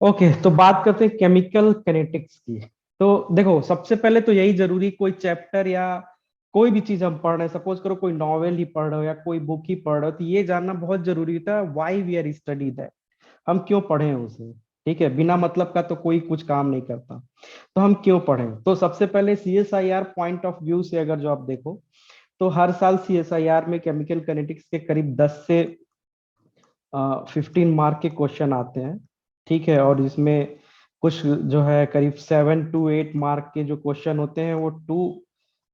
Okay, तो बात करते हैं केमिकल कैनेटिक्स की। तो देखो, सबसे पहले तो यही जरूरी, कोई चैप्टर या कोई भी चीज हम पढ़ रहे हैं, सपोज करो कोई नॉवेल ही पढ़ रहे हो या कोई बुक ही पढ़ रहे हो, तो ये जानना बहुत जरूरी था why we are study that, हम क्यों पढ़े उसे। ठीक है, बिना मतलब का तो कोई कुछ काम नहीं करता। तो हम क्यों पढ़े, तो सबसे पहले सीएसआईआर पॉइंट ऑफ व्यू से अगर जो आप देखो, तो हर साल सीएसआईआर में केमिकल कैनेटिक्स के करीब 10 से 15 मार्क के क्वेश्चन आते हैं। ठीक है, और इसमें कुछ जो है करीब 7 to 8 मार्क के जो क्वेश्चन होते हैं वो 2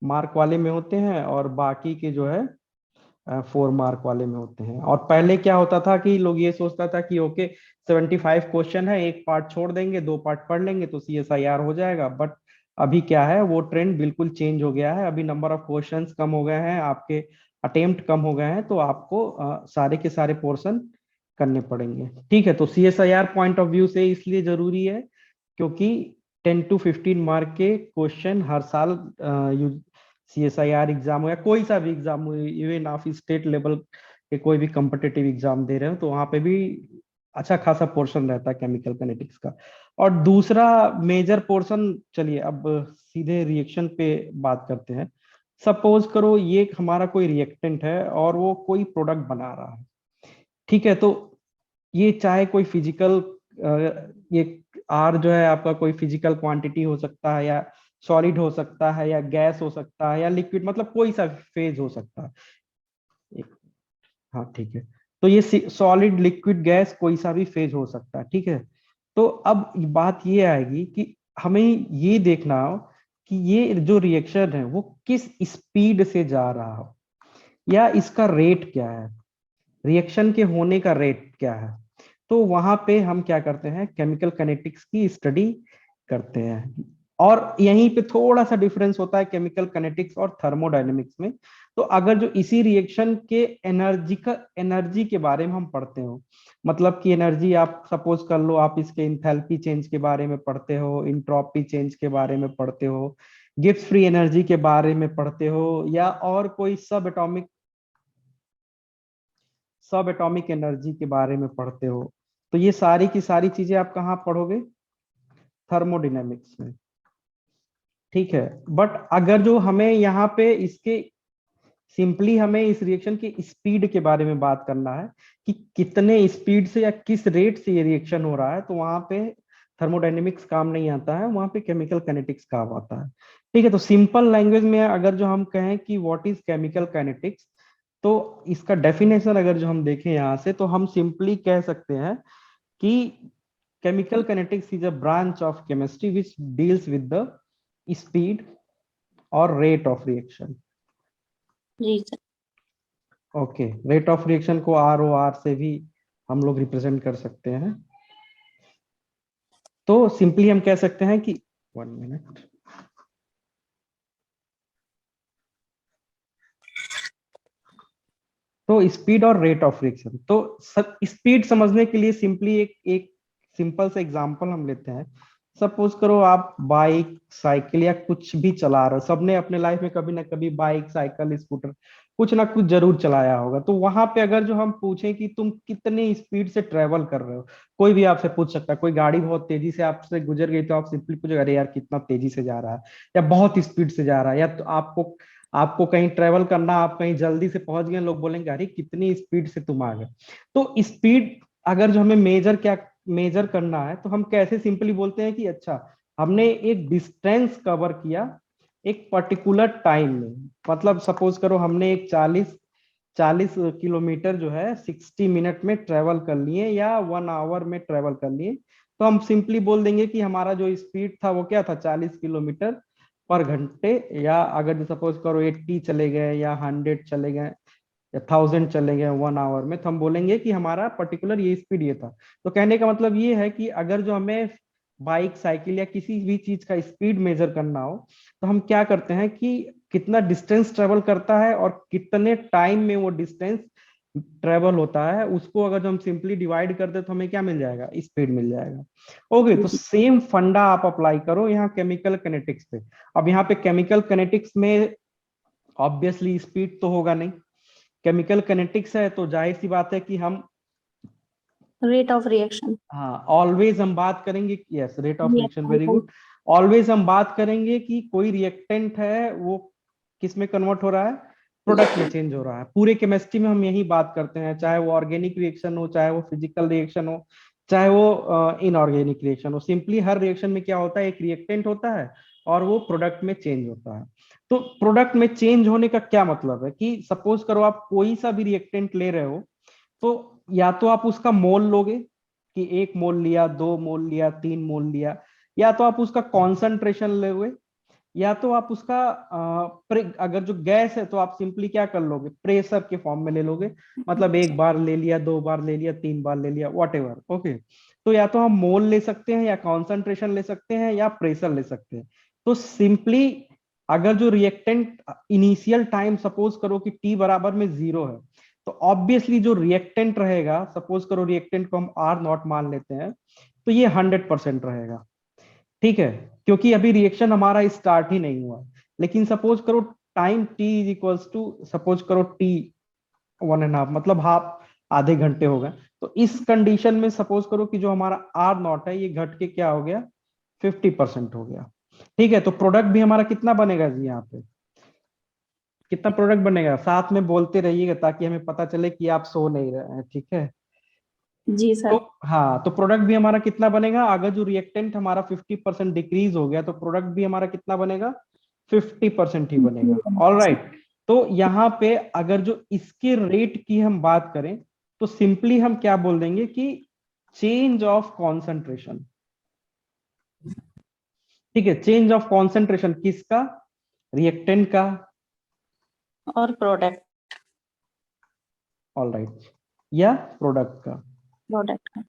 मार्क वाले में होते हैं, और बाकी के जो है 4 मार्क वाले में होते हैं। और पहले क्या होता था कि लोग ये सोचता था कि ओके 75 क्वेश्चन है, एक पार्ट छोड़ देंगे, 2 पार्ट पढ़ लेंगे तो सीएसआईआर हो जाएगा। बट अभी क्या है, वो ट्रेंड बिल्कुल चेंज हो गया है। अभी नंबर ऑफ क्वेश्चंस कम हो गए हैं, आपके अटेम्प्ट कम हो गए हैं, तो आपको सारे के सारे पोर्शन करने पड़ेंगे। ठीक है, तो सीएसआईआर पॉइंट ऑफ व्यू से इसलिए जरूरी है क्योंकि 10 to 15 मार्क के क्वेश्चन हर साल सीएसआईआर एग्जाम हो या कोई सा भी एग्जाम हो, इवन आप स्टेट लेवल के कोई भी कॉम्पिटिटिव एग्जाम दे रहे हो, तो वहां पे भी अच्छा खासा पोर्शन रहता है केमिकल कैनेटिक्स का। और दूसरा मेजर पोर्शन, चलिए अब सीधे रिएक्शन पे बात करते हैं। सपोज करो ये हमारा कोई रिएक्टेंट है और वो कोई प्रोडक्ट बना रहा है। ठीक है, तो ये चाहे कोई फिजिकल, ये आर जो है आपका कोई फिजिकल क्वांटिटी हो सकता है, या सॉलिड हो सकता है, या गैस हो सकता है, या लिक्विड, मतलब कोई सा फेज हो सकता है। हाँ ठीक है, तो ये सॉलिड लिक्विड गैस कोई सा भी फेज हो सकता है। ठीक है, तो अब बात ये आएगी कि हमें ये देखना हो कि ये जो रिएक्शन है वो किस स्पीड से जा रहा हो, या इसका रेट क्या है, रिएक्शन के होने का रेट क्या है। तो वहां पे हम क्या करते हैं, केमिकल काइनेटिक्स की स्टडी करते हैं। और यहीं पे थोड़ा सा डिफरेंस होता है केमिकल काइनेटिक्स और थर्मोडायनेमिक्स में। तो अगर जो इसी रिएक्शन के एनर्जी के बारे में हम पढ़ते हो, मतलब कि एनर्जी आप सपोज कर लो, आप इसके इंथैल्पी चेंज के बारे में पढ़ते हो, इंट्रोपी चेंज के बारे में पढ़ते हो, गिब्स फ्री एनर्जी के बारे में पढ़ते हो, या और कोई सब एटॉमिक एनर्जी के बारे में पढ़ते हो, तो ये सारी की सारी चीजें आप कहाँ पढ़ोगे, थर्मोडायनेमिक्स में। ठीक है, बट अगर जो हमें यहाँ पे इसके सिंपली हमें इस रिएक्शन की स्पीड के बारे में बात करना है कि कितने स्पीड से या किस रेट से ये रिएक्शन हो रहा है, तो वहां पे थर्मोडायनेमिक्स काम नहीं आता है, वहां पे केमिकल काइनेटिक्स काम आता है। ठीक है, तो सिंपल लैंग्वेज में अगर जो हम कहें कि व्हाट इज केमिकल काइनेटिक्स, तो इसका डेफिनेशन अगर जो हम देखें यहाँ से, तो हम सिंपली कह सकते हैं कि chemical kinetics is a branch of chemistry which deals with the speed और रेट ऑफ रिएक्शन। जी sir. Okay, rate of reaction को आर ओ आर से भी हम लोग रिप्रेजेंट कर सकते हैं। तो सिंपली हम कह सकते हैं कि 1 मिनट, तो स्पीड और रेट ऑफ रिएक्शन, तो स्पीड समझने के लिए सिंपली एक एक सिंपल सा एग्जांपल हम लेते हैं। सपोज करो आप बाइक साइकिल या कुछ भी चला रहे हो, सबने अपने लाइफ में कभी ना कभी बाइक साइकिल स्कूटर कुछ ना कुछ जरूर चलाया होगा। तो वहां पे अगर जो हम पूछें कि तुम कितने स्पीड से ट्रेवल कर रहे हो, कोई भी आपसे पूछ सकता है। कोई गाड़ी बहुत तेजी से आपसे गुजर गई तो आप सिंपली पूछोगे अरे यार कितना तेजी से जा रहा है, या बहुत स्पीड से जा रहा है, या तो आपको आपको कहीं ट्रेवल करना, आप कहीं जल्दी से पहुंच गए, लोग बोलेंगे अरे कितनी स्पीड से तुम आ गए। तो स्पीड अगर जो हमें मेजर करना है, तो हम कैसे सिंपली बोलते हैं कि अच्छा हमने एक डिस्टेंस कवर किया एक पर्टिकुलर टाइम में। मतलब सपोज करो हमने एक 40 किलोमीटर जो है 60 मिनट में ट्रेवल कर लिए, या 1 आवर में ट्रेवल कर लिए, तो हम सिंपली बोल देंगे कि हमारा जो स्पीड था वो क्या था, 40 किलोमीटर पर घंटे। या अगर सपोज करो 80 चले गए, या 100 चले गए, या 1000 चले गए 1 आवर में, तो हम बोलेंगे कि हमारा पर्टिकुलर ये स्पीड ये था। तो कहने का मतलब ये है कि अगर जो हमें बाइक साइकिल या किसी भी चीज का स्पीड मेजर करना हो, तो हम क्या करते हैं कि कितना डिस्टेंस ट्रेवल करता है और कितने टाइम में वो डिस्टेंस ट्रेवल होता है, उसको अगर जो हम सिंपली डिवाइड कर दे तो हमें क्या मिल जाएगा, स्पीड मिल जाएगा। ओके, तो सेम फंडा आप अप्लाई करो यहाँ केमिकल कैनेटिक्स पे। अब यहाँ पे केमिकल कैनेटिक्स में ऑब्वियसली स्पीड तो होगा नहीं, केमिकल कैनेटिक्स है तो जाहिर सी बात है कि हम रेट ऑफ रिएक्शन। हाँ, ऑलवेज हम बात करेंगे, yes, rate of reaction, very good. Always हम बात करेंगे कि कोई रिएक्टेंट है वो किस में कन्वर्ट हो रहा है, प्रोडक्ट में चेंज हो रहा है। पूरे केमिस्ट्री में हम यही बात करते हैं, चाहे वो ऑर्गेनिक रिएक्शन हो, चाहे वो फिजिकल रिएक्शन हो, चाहे वो इनऑर्गेनिक रिएक्शन हो। सिंपली हर रिएक्शन में क्या होता है, एक रिएक्टेंट होता है और वो प्रोडक्ट में चेंज होता है। तो प्रोडक्ट में चेंज होने का क्या मतलब है कि सपोज करो आप कोई सा भी रिएक्टेंट ले रहे हो, तो या तो आप उसका मोल लोगे कि 1 मोल लिया, 2 मोल लिया, 3 मोल लिया, या तो आप उसका कॉन्सेंट्रेशन लोगे, या तो आप उसका अगर जो गैस है तो आप सिंपली क्या कर लोगे, प्रेशर के फॉर्म में ले लोगे। मतलब 1 बार ले लिया, 2 बार ले लिया, 3 बार ले लिया, वॉट एवर, ओके। तो या तो हम मोल ले सकते हैं, या कॉन्सेंट्रेशन ले सकते हैं, या प्रेशर ले सकते हैं। तो सिंपली अगर जो रिएक्टेंट इनिशियल टाइम सपोज करो कि टी बराबर में 0 है, तो ऑब्वियसली जो रिएक्टेंट रहेगा, सपोज करो रिएक्टेंट को हम आर नॉट मान लेते हैं, तो ये 100% रहेगा। ठीक है, क्योंकि अभी रिएक्शन हमारा स्टार्ट ही नहीं हुआ। लेकिन सपोज करो time T is equals to, suppose करो टी 1.5, मतलब हाफ, आधे घंटे हो गए। तो इस कंडीशन में सपोज करो कि जो हमारा आर नॉट है ये घट के क्या हो गया, 50% हो गया। ठीक है, तो प्रोडक्ट भी हमारा कितना बनेगा जी, यहाँ पे कितना प्रोडक्ट बनेगा, साथ में बोलते रहिएगा ताकि हमें पता चले कि आप सो नहीं रहे हैं, ठीक है। जी तो सर। हाँ, तो प्रोडक्ट भी हमारा कितना बनेगा, अगर जो रिएक्टेंट हमारा 50% डिक्रीज हो गया, तो प्रोडक्ट भी हमारा कितना बनेगा, 50% ही बनेगा। All right. तो यहाँ पे अगर जो इसके रेट की हम बात करें, तो सिंपली हम क्या बोल देंगे कि चेंज ऑफ कॉन्सेंट्रेशन। ठीक है, चेंज ऑफ कॉन्सेंट्रेशन किसका, रिएक्टेंट का। और प्रोडक्ट। ऑल राइट, या प्रोडक्ट का। प्रोडक्ट का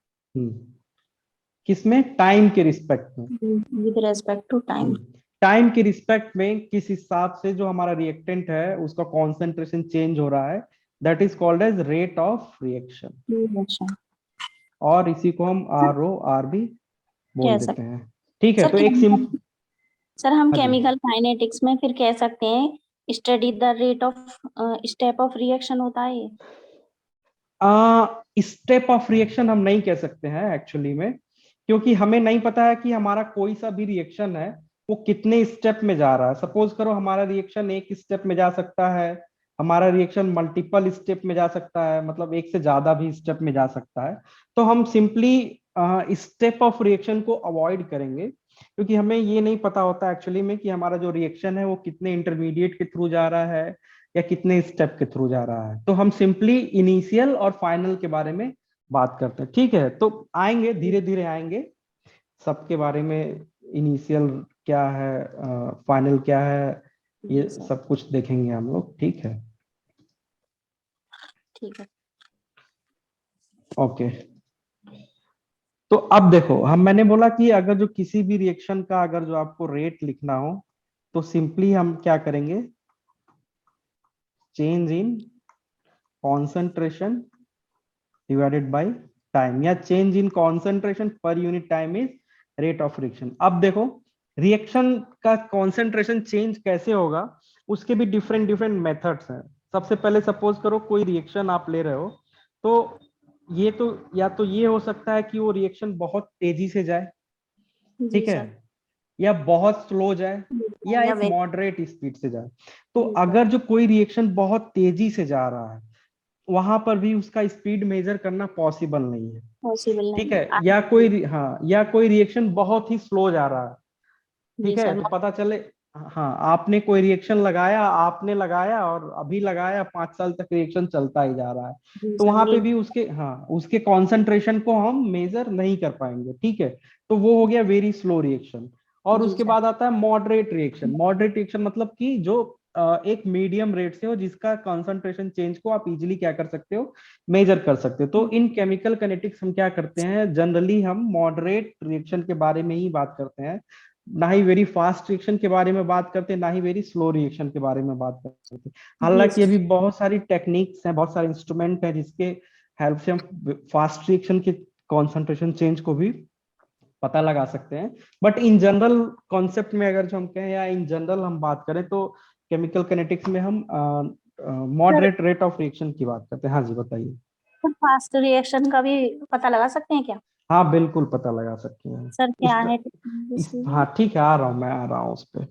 किसमें, टाइम के रिस्पेक्ट में। With respect to time. Time के रिस्पेक्ट में किस हिसाब से जो हमारा रिएक्टेंट है उसका कॉन्सेंट्रेशन चेंज हो रहा है, that is called as rate of reaction. Reaction और इसी को हम आर ओ आर भी बोल कह देते सकते। हैं। ठीक है, सर तो एक सिम, केमिकल, सर हम हाँ जी, केमिकल काइनेटिक्स में फिर कह सकते हैं study the rate of step of reaction होता है ये? स्टेप ऑफ रिएक्शन हम नहीं कह सकते हैं एक्चुअली में, क्योंकि हमें नहीं पता है कि हमारा कोई सा भी रिएक्शन है वो कितने स्टेप में जा रहा है। सपोज करो हमारा रिएक्शन एक स्टेप में जा सकता है, हमारा रिएक्शन मल्टीपल स्टेप में जा सकता है, मतलब एक से ज्यादा भी स्टेप में जा सकता है। तो हम सिंपली स्टेप ऑफ रिएक्शन को अवॉइड करेंगे, क्योंकि हमें ये नहीं पता होता एक्चुअली में कि हमारा जो रिएक्शन है वो कितने इंटरमीडिएट के थ्रू जा रहा है या कितने स्टेप के थ्रू जा रहा है। तो हम सिंपली इनिशियल और फाइनल के बारे में बात करते हैं। ठीक है, तो आएंगे, धीरे धीरे आएंगे सबके बारे में, इनिशियल क्या है, फाइनल क्या है, ये जी सर। सब कुछ देखेंगे हम लोग। ठीक है, ठीक है। ओके। तो अब देखो, मैंने बोला कि अगर जो किसी भी रिएक्शन का अगर जो आपको रेट लिखना हो, तो सिंपली हम क्या करेंगे, change in concentration divided by time, या change in concentration per unit time is rate of reaction. अब देखो, रिएक्शन का कॉन्सेंट्रेशन चेंज कैसे होगा, उसके भी डिफरेंट डिफरेंट मेथड्स हैं। सबसे पहले सपोज करो कोई रिएक्शन आप ले रहे हो, तो ये तो या तो ये हो सकता है कि वो रिएक्शन बहुत तेजी से जाए, जी ठीक है, सर। या बहुत स्लो जाए, या या एक वे। मॉडरेट स्पीड से जाए। तो जी सर। अगर जो कोई रिएक्शन बहुत तेजी से जा रहा है, वहां पर भी उसका स्पीड मेजर करना पॉसिबल नहीं है। पॉसिबल ठीक नहीं है, है। या कोई, हाँ, या कोई रिएक्शन बहुत ही स्लो जा रहा है, जी ठीक है, सर। तो पता चले, हाँ, आपने कोई रिएक्शन लगाया, आपने लगाया और अभी लगाया, 5 साल तक रिएक्शन चलता ही जा रहा है, जी तो सर वहां ये। पे भी उसके, हाँ, उसके कॉन्सेंट्रेशन को हम मेजर नहीं कर पाएंगे। ठीक है, तो वो हो गया वेरी स्लो रिएक्शन। और जी उसके सर। बाद आता है मॉडरेट रिएक्शन। मॉडरेट रिएक्शन मतलब कि जो एक मीडियम रेट से हो, जिसका कॉन्सेंट्रेशन चेंज को आप इजिली क्या कर सकते हो, मेजर कर सकते हो। तो इन केमिकल काइनेटिक्स हम क्या करते हैं, जनरली हम मॉडरेट रिएक्शन के बारे में ही बात करते हैं, ना ही वेरी फास्ट रिएक्शन के बारे में बात करते हैं, ना ही वेरी स्लो रिएक्शन के बारे में बात करते हैं। जी हालांकि सर। अभी बहुत सारी टेक्निक्स हैं, बहुत सारे इंस्ट्रूमेंट हैं जिसके हेल्प से हम फास्ट रिएक्शन के कॉन्सेंट्रेशन चेंज को भी पता लगा सकते हैं। बट इन जनरल कॉन्सेप्ट में अगर जो हम कहें, या इन जनरल हम बात करें, तो केमिकल काइनेटिक्स में हम sir moderate rate of reaction की बात करते हैं। हाँ जी, बताइए। फास्ट रिएक्शन का भी पता लगा सकते हैं क्या? हाँ बिल्कुल पता लगा सकते हैं। सर क्या इस, है हाँ ठीक है, आ रहा हूँ, मैं आ रहा हूँ उस पे।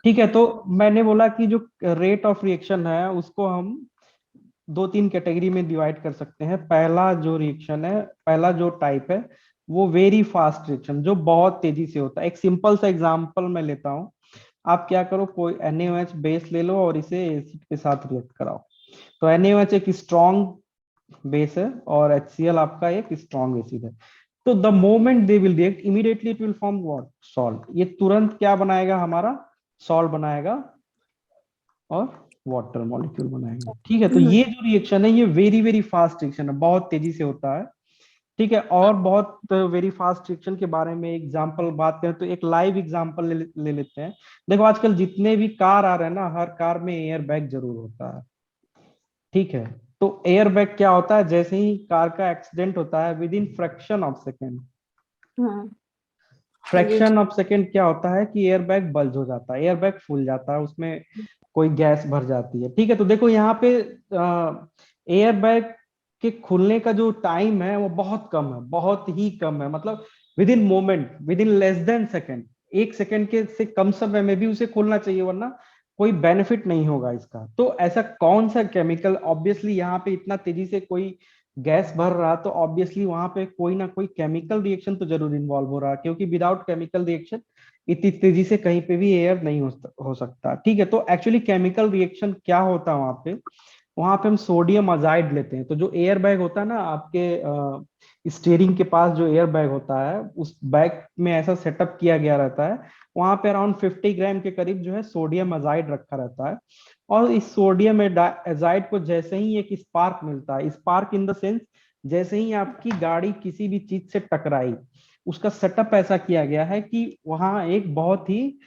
ठीक है, तो मैंने बोला कि जो रेट ऑफ रिएक्शन है उसको हम दो तीन कैटेगरी में डिवाइड कर सकते हैं। पहला जो रिएक्शन है, पहला जो टाइप है, वो वेरी फास्ट रिएक्शन, जो बहुत तेजी से होता है। एक सिंपल सा एग्जांपल मैं लेता हूँ। आप क्या करो, कोई NaOH बेस ले लो और इसे एसिड के साथ रिएक्ट कराओ। तो NaOH एक स्ट्रॉन्ग बेस है और HCl आपका एक स्ट्रॉन्ग एसिड है। तो the moment they will react, immediately it will form what, salt. ये तुरंत क्या बनाएगा, हमारा सॉल्ट बनाएगा और वाटर मॉलिक्यूल बनाएगा। ठीक है, तो ये जो रिएक्शन है ये वेरी वेरी फास्ट रिएक्शन है, बहुत तेजी से होता है। ठीक है, और बहुत वेरी फास्ट रिएक्शन के बारे में एग्जांपल बात करें तो एक लाइव एग्जांपल ले लेते हैं। देखो आजकल जितने भी कार आ रहे हैं ना, हर कार में एयर बैग जरूर होता है। ठीक है, तो एयर बैग क्या होता है, जैसे ही कार का एक्सीडेंट होता है, with in fraction of second, हाँ जी फ्रैक्शन ऑफ सेकेंड क्या होता है कि एयर बैग बल्ज हो जाता है, एयर बैग फूल जाता है, उसमें कोई गैस भर जाती है। ठीक है, तो देखो यहाँ पे एयर बैग के खुलने का जो टाइम है वो बहुत कम है, बहुत ही कम है। मतलब with in moment, with in less than second, एक सेकेंड के से कम समय में भी उसे खोलना चाहिए, वरना कोई बेनिफिट नहीं होगा इसका। तो ऐसा कौन सा केमिकल, ऑब्वियसली यहाँ पे इतना तेजी से कोई गैस भर रहा, तो ऑब्वियसली वहां पे कोई ना कोई केमिकल रिएक्शन तो जरूर इन्वॉल्व हो रहा, क्योंकि विदाउट केमिकल रिएक्शन इतनी तेजी से कहीं पे भी एयर नहीं हो सकता। ठीक है, तो एक्चुअली केमिकल रिएक्शन क्या होता है वहां पे, वहां पे हम सोडियम अजाइड लेते हैं। तो जो एयर बैग होता है ना आपके स्टीयरिंग के पास, जो एयर बैग होता है, उस बैग में ऐसा सेटअप किया गया रहता है, वहां पे अराउंड 50 ग्राम के करीब जो है सोडियम अजाइड रखा रहता है। और इस सोडियम एजाइड को जैसे ही एक स्पार्क मिलता है, स्पार्क इन द सेंस जैसे ही आपकी गाड़ी किसी भी चीज से टकराई, उसका सेटअप ऐसा किया गया है कि वहां एक बहुत ही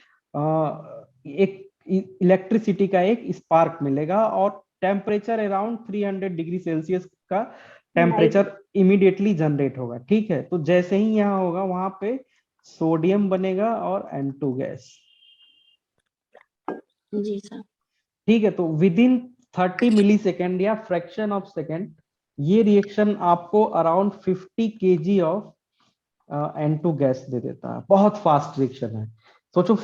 एक इलेक्ट्रिसिटी का एक स्पार्क मिलेगा, और टेम्परेचर अराउंड 300 डिग्री सेल्सियस का लाइट। टेम्परेचर इमीडिएटली जनरेट होगा। ठीक है, तो जैसे ही यहाँ होगा वहां पे सोडियम बनेगा और N2 गैस। जी सर। ठीक है, तो विद इन 30 मिली सेकेंड या फ्रैक्शन ऑफ सेकेंड, ये रिएक्शन आपको around 50 kg of N2 gas दे देता है। बहुत फास्ट रिएक्शन है। सोचो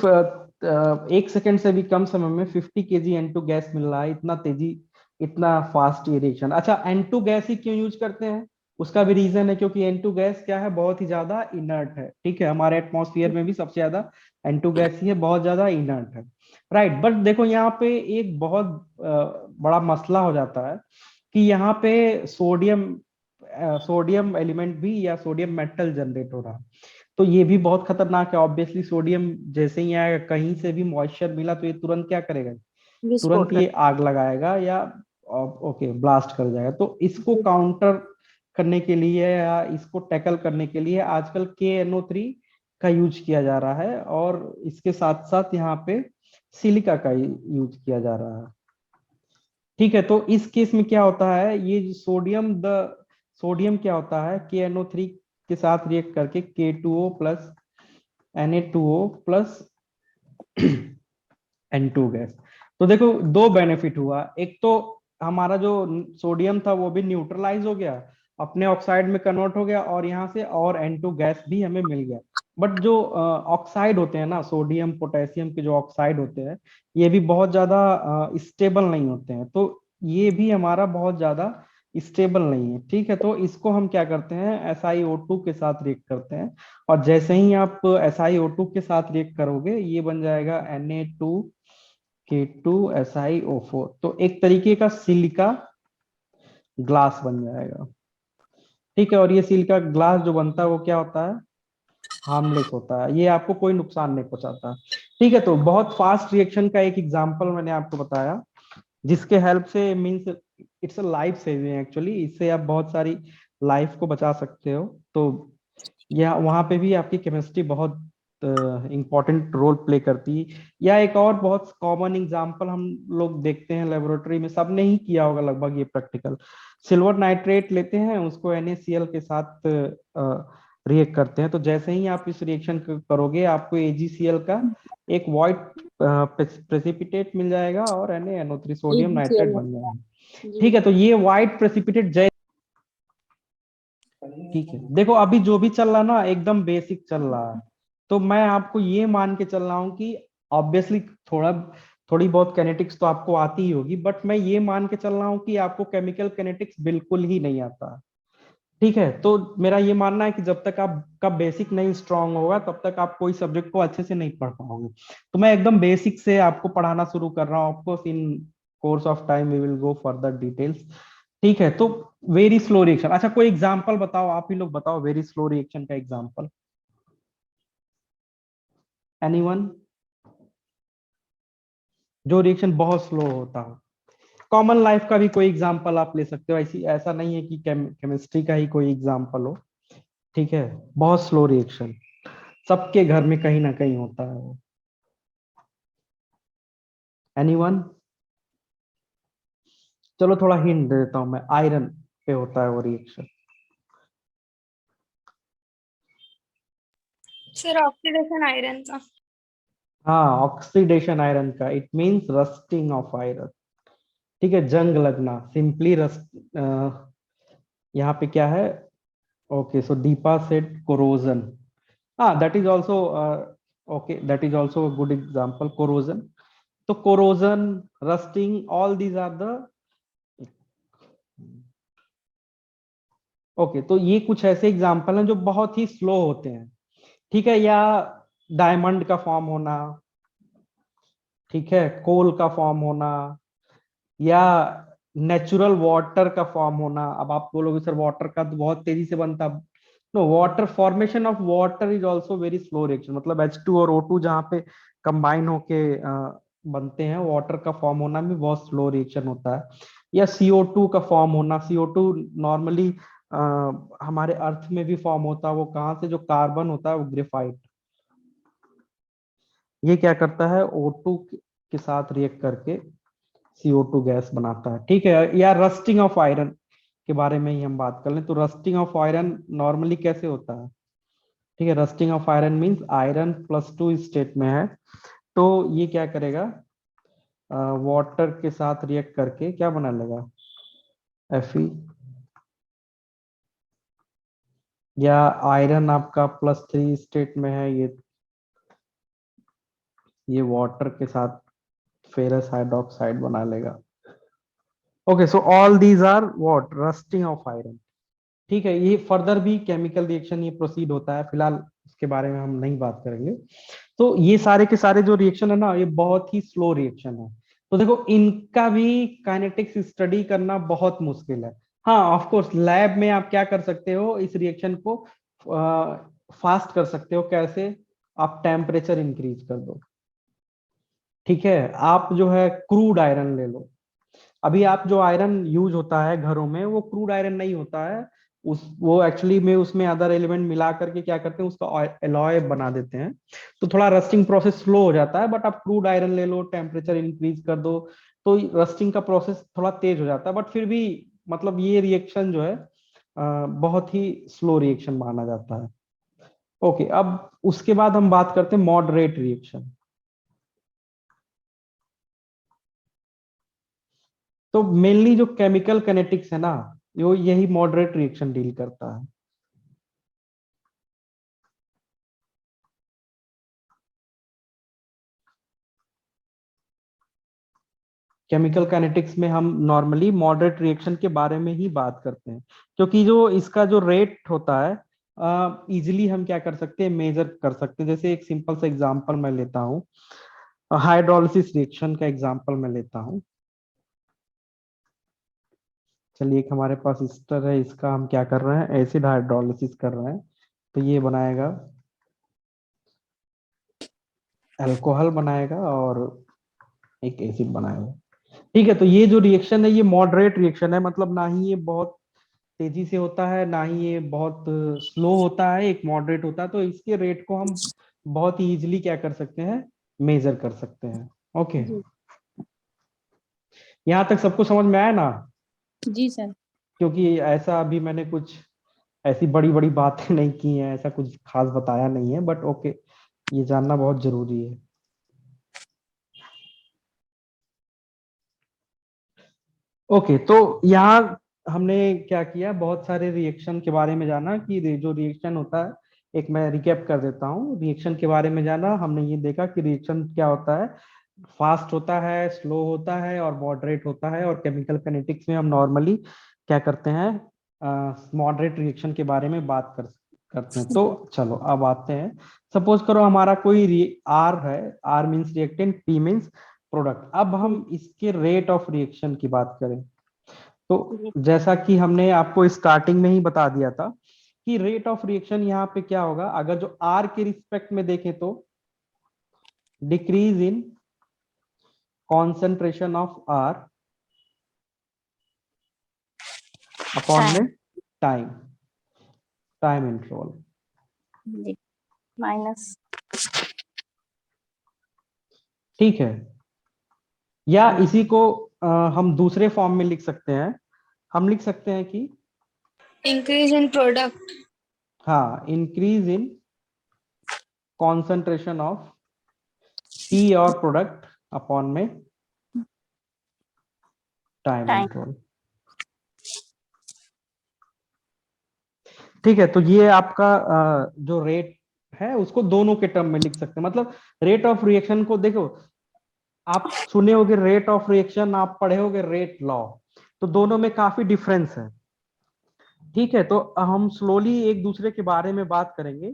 एक सेकेंड से भी कम समय में 50 केजी N2 गैस मिल रहा है, इतना तेजी, इतना फास्ट ये रिएक्शन। अच्छा, N2 गैस ही क्यों यूज करते हैं, उसका भी रीजन है, क्योंकि N2 गैस क्या है, बहुत ही ज्यादा इनर्ट है। ठीक है, हमारे एटमॉस्फेयर में भी सबसे ज्यादा N2 गैस ही है, बहुत ज्यादा इनर्ट है। राइट, बट देखो यहाँ पे एक बहुत बड़ा मसला हो जाता है कि यहाँ पे सोडियम एलिमेंट भी या सोडियम मेटल जनरेट हो रहा है। तो ये भी बहुत खतरनाक है। ऑब्वियसली सोडियम जैसे ही आएगा, कहीं से भी मॉइस्चर मिला तो ये तुरंत क्या करेगा, तुरंत विस्फोट कर। ये आग लगाएगा या ओके ब्लास्ट कर जाएगा। तो इसको काउंटर करने के लिए या इसको टैकल करने के लिए आजकल KNO3 का यूज किया जा रहा है, और इसके साथ साथ यहाँ पे सिलिका का यूज किया जा रहा है। ठीक है, तो इस केस में क्या होता है, ये जो सोडियम क्या होता है, KNO3 के साथ रिएक्ट करके K2O plus Na2O plus N2 gas. तो देखो दो बेनिफिट हुआ, एक तो हमारा जो सोडियम था वो भी न्यूट्रलाइज हो गया, अपने ऑक्साइड में कन्वर्ट हो गया, और यहाँ से और N2 गैस भी हमें मिल गया। बट जो ऑक्साइड होते हैं ना, सोडियम पोटेशियम के जो ऑक्साइड होते हैं, ये भी बहुत ज्यादा स्टेबल नहीं होते हैं। तो ये भी हमारा बहुत ज्यादा स्टेबल नहीं है। ठीक है, तो इसको हम क्या करते हैं, SiO2 के साथ रिएक्ट करते हैं, और जैसे ही आप SiO2 के साथ रिएक्ट करोगे, ये बन जाएगा Na2K2SiO4। तो एक तरीके का सिलिका ग्लास बन जाएगा। ठीक है, और ये सिलिका ग्लास जो बनता है वो क्या होता है, हार्मलेस होता है, ये आपको कोई नुकसान नहीं पहुंचाता। ठीक है, तो बहुत फास्ट रिएक्शन का एक एग्जांपल मैंने आपको बताया, जिसके हेल्प से means it's a life saving actually, इससे आप बहुत सारी लाइफ को बचा सकते हो। तो या वहां पे भी आपकी केमिस्ट्री बहुत इंपॉर्टेंट रोल प्ले करती है। या एक और बहुत कॉमन एग्जांपल हम लोग देखते हैं लेबोरेटरी में, सबने ही किया होगा लगभग ये प्रैक्टिकल। सिल्वर नाइट्रेट लेते हैं, उसको NaCl के साथ रिएक्ट करते हैं, तो जैसे ही आप इस रिएक्शन करोगे, आपको AgCl का एक व्हाइट प्रेसिपिटेट मिल जाएगा, और NaNO3 सोडियम नाइट्रेट AgCl बन जाएगा। जी। ठीक है, तो ये व्हाइट प्रेसिपिटेट ठीक है, देखो अभी जो भी चल रहा ना एकदम बेसिक चल रहा है, तो मैं आपको ये मान के चल रहा हूँ कि ऑब्वियसली थोड़ी बहुत कैनेटिक्स तो आपको आती ही होगी, बट मैं ये मान के चल रहा हूँ कि आपको केमिकल कैनेटिक्स बिल्कुल ही नहीं आता। ठीक है, तो मेरा ये मानना है कि जब तक आपका बेसिक नहीं स्ट्रांग होगा तब तक आप कोई सब्जेक्ट को अच्छे से नहीं पढ़ पाओगे। तो मैं एकदम बेसिक से आपको पढ़ाना शुरू कर रहा हूँ। Of course in course of time we will go further details. ठीक है, तो वेरी स्लो रिएक्शन, अच्छा कोई एग्जांपल बताओ, आप ही लोग बताओ वेरी स्लो रिएक्शन का एग्जांपल, एनीवन, जो रिएक्शन बहुत स्लो होता हो। कॉमन लाइफ का भी कोई एग्जांपल आप ले सकते हो, ऐसी ऐसा नहीं है कि केमिस्ट्री का ही कोई एग्जांपल हो। ठीक है, बहुत स्लो रिएक्शन सबके घर में कहीं ना कहीं होता है वो। एनीवन? चलो थोड़ा हिंट दे देता हूं मैं, आयरन पे होता है वो रिएक्शन। सर ऑक्सीडेशन आयरन का। हाँ, ऑक्सीडेशन आयरन का, it means rusting of iron. ठीक है, जंग लगना, सिंपली रस्ट। यहाँ पे क्या है, okay so Deepa said corrosion. हाँ, that is also okay, that is also good example, corrosion. तो corrosion, rusting, all these are the, okay, तो ये कुछ ऐसे एग्जाम्पल हैं जो बहुत ही स्लो होते हैं। ठीक है, या डायमंड का फॉर्म होना, ठीक है, कोल का फॉर्म होना, या नेचुरल वाटर का फॉर्म होना। अब आप बोलोगे सर वाटर का तो बहुत तेजी से बनता, no, water formation of water is also very slow reaction, मतलब H2 और O2 जहाँ पे कंबाइन होके बनते हैं, वाटर का फॉर्म होना भी बहुत स्लो रिएक्शन होता है। या CO2 का फॉर्म होना, CO2 नॉर्मली हमारे अर्थ में भी फॉर्म होता है, वो कहाँ से, जो कार्बन होता है वो ग्रेफाइट, ये क्या करता है O2 के साथ रिएक्ट करके CO2 गैस बनाता है। ठीक है, या रस्टिंग ऑफ आयरन के बारे में ही हम बात कर लें, तो रस्टिंग ऑफ आयरन नॉर्मली कैसे होता है। ठीक है, rusting of iron means iron +2 state में है, तो ये क्या करेगा, वाटर के साथ रिएक्ट करके क्या बना लेगा, Fe, या आयरन आपका +3 स्टेट में है, ये वाटर के साथ फेरस हाइड्रोक्साइड बना लेगा। Okay, so all these are what, rusting of iron. ठीक है, ये फर्दर भी केमिकल रिएक्शन ये प्रोसीड होता है, फिलहाल इसके बारे में हम नहीं बात करेंगे। तो ये सारे के सारे जो रिएक्शन है ना, ये बहुत ही स्लो रिएक्शन है। तो देखो इनका भी काइनेटिक्स स्टडी करना बहुत मुश्किल है। हाँ, ऑफ कोर्स लैब में आप क्या कर सकते हो, इस रिएक्शन को फास्ट कर सकते हो। कैसे? आप टेम्परेचर इंक्रीज कर दो। ठीक है, आप जो है क्रूड आयरन ले लो। अभी आप जो आयरन यूज होता है घरों में, वो क्रूड आयरन नहीं होता है, उस वो एक्चुअली में उसमें अदर एलिमेंट मिला करके क्या करते हैं, उसका एलॉय बना देते हैं। तो थोड़ा रस्टिंग प्रोसेस स्लो हो जाता है, बट आप क्रूड आयरन ले लो, टेम्परेचर इंक्रीज कर दो, तो रस्टिंग का प्रोसेस थोड़ा तेज हो जाता है, बट फिर भी मतलब ये रिएक्शन जो है बहुत ही स्लो रिएक्शन माना जाता है। ओके, अब उसके बाद हम बात करते हैं मॉडरेट रिएक्शन। तो मेनली जो केमिकल कैनेटिक्स है ना, वो यही मॉडरेट रिएक्शन डील करता है। केमिकल काइनेटिक्स में हम नॉर्मली मॉडरेट रिएक्शन के बारे में ही बात करते हैं, क्योंकि जो इसका जो रेट होता है इजिली हम क्या कर सकते हैं, मेजर कर सकते हैं। जैसे एक सिंपल सा एग्जांपल मैं लेता हूँ, हाइड्रोलिसिस रिएक्शन का एग्जांपल मैं लेता हूँ। चलिए, एक हमारे पास ईस्टर है, इसका हम क्या कर रहे हैं, एसिड हाइड्रोलिसिस कर रहे हैं, तो ये बनाएगा अल्कोहल बनाएगा और एक एसिड बनाएगा। ठीक है, तो ये जो रिएक्शन है ये मॉडरेट रिएक्शन है, मतलब ना ही ये बहुत तेजी से होता है, ना ही ये बहुत स्लो होता है, एक मॉडरेट होता है। तो इसके रेट को हम बहुत ही इजीली क्या कर सकते हैं, मेजर कर सकते हैं। ओके, जी। यहाँ तक सबको समझ में आया ना? जी सर। क्योंकि ऐसा अभी मैंने कुछ ऐसी बड़ी बड़ी बातें नहीं की हैं, ऐसा कुछ खास बताया नहीं है, बट ओके, ये जानना बहुत जरूरी है। ओके, तो यहाँ हमने क्या किया, बहुत सारे रिएक्शन के बारे में जाना कि जो रिएक्शन होता है, एक मैं रिकैप कर देता हूँ। रिएक्शन के बारे में जाना, हमने ये देखा कि रिएक्शन क्या होता है, फास्ट होता है, स्लो होता है और मॉडरेट होता है। और केमिकल काइनेटिक्स में हम नॉर्मली क्या करते हैं, मॉडरेट रिएक्शन के बारे में बात करते हैं। तो चलो अब आते हैं, सपोज करो हमारा कोई आर है, R means reactant, P means product. अब हम इसके रेट ऑफ रिएक्शन की बात करें तो जैसा कि हमने आपको स्टार्टिंग में ही बता दिया था कि रेट ऑफ रिएक्शन यहाँ पे क्या होगा, अगर जो आर के रिस्पेक्ट में देखें तो decrease in concentration of R upon में टाइम, टाइम इंटरवल, माइनस। ठीक है। या इसी को हम दूसरे फॉर्म में लिख सकते हैं, हम लिख सकते हैं कि Increase in product. हाँ, increase in concentration of P और प्रोडक्ट अपॉन में टाइम टाइम। इंटरवल। ठीक है, तो ये आपका जो रेट है उसको दोनों के टर्म में लिख सकते हैं। मतलब रेट ऑफ रिएक्शन को देखो, आप सुने होगे रेट ऑफ रिएक्शन, आप पढ़े होगे रेट लॉ, तो दोनों में काफी डिफरेंस है। ठीक है, तो हम स्लोली एक दूसरे के बारे में बात करेंगे।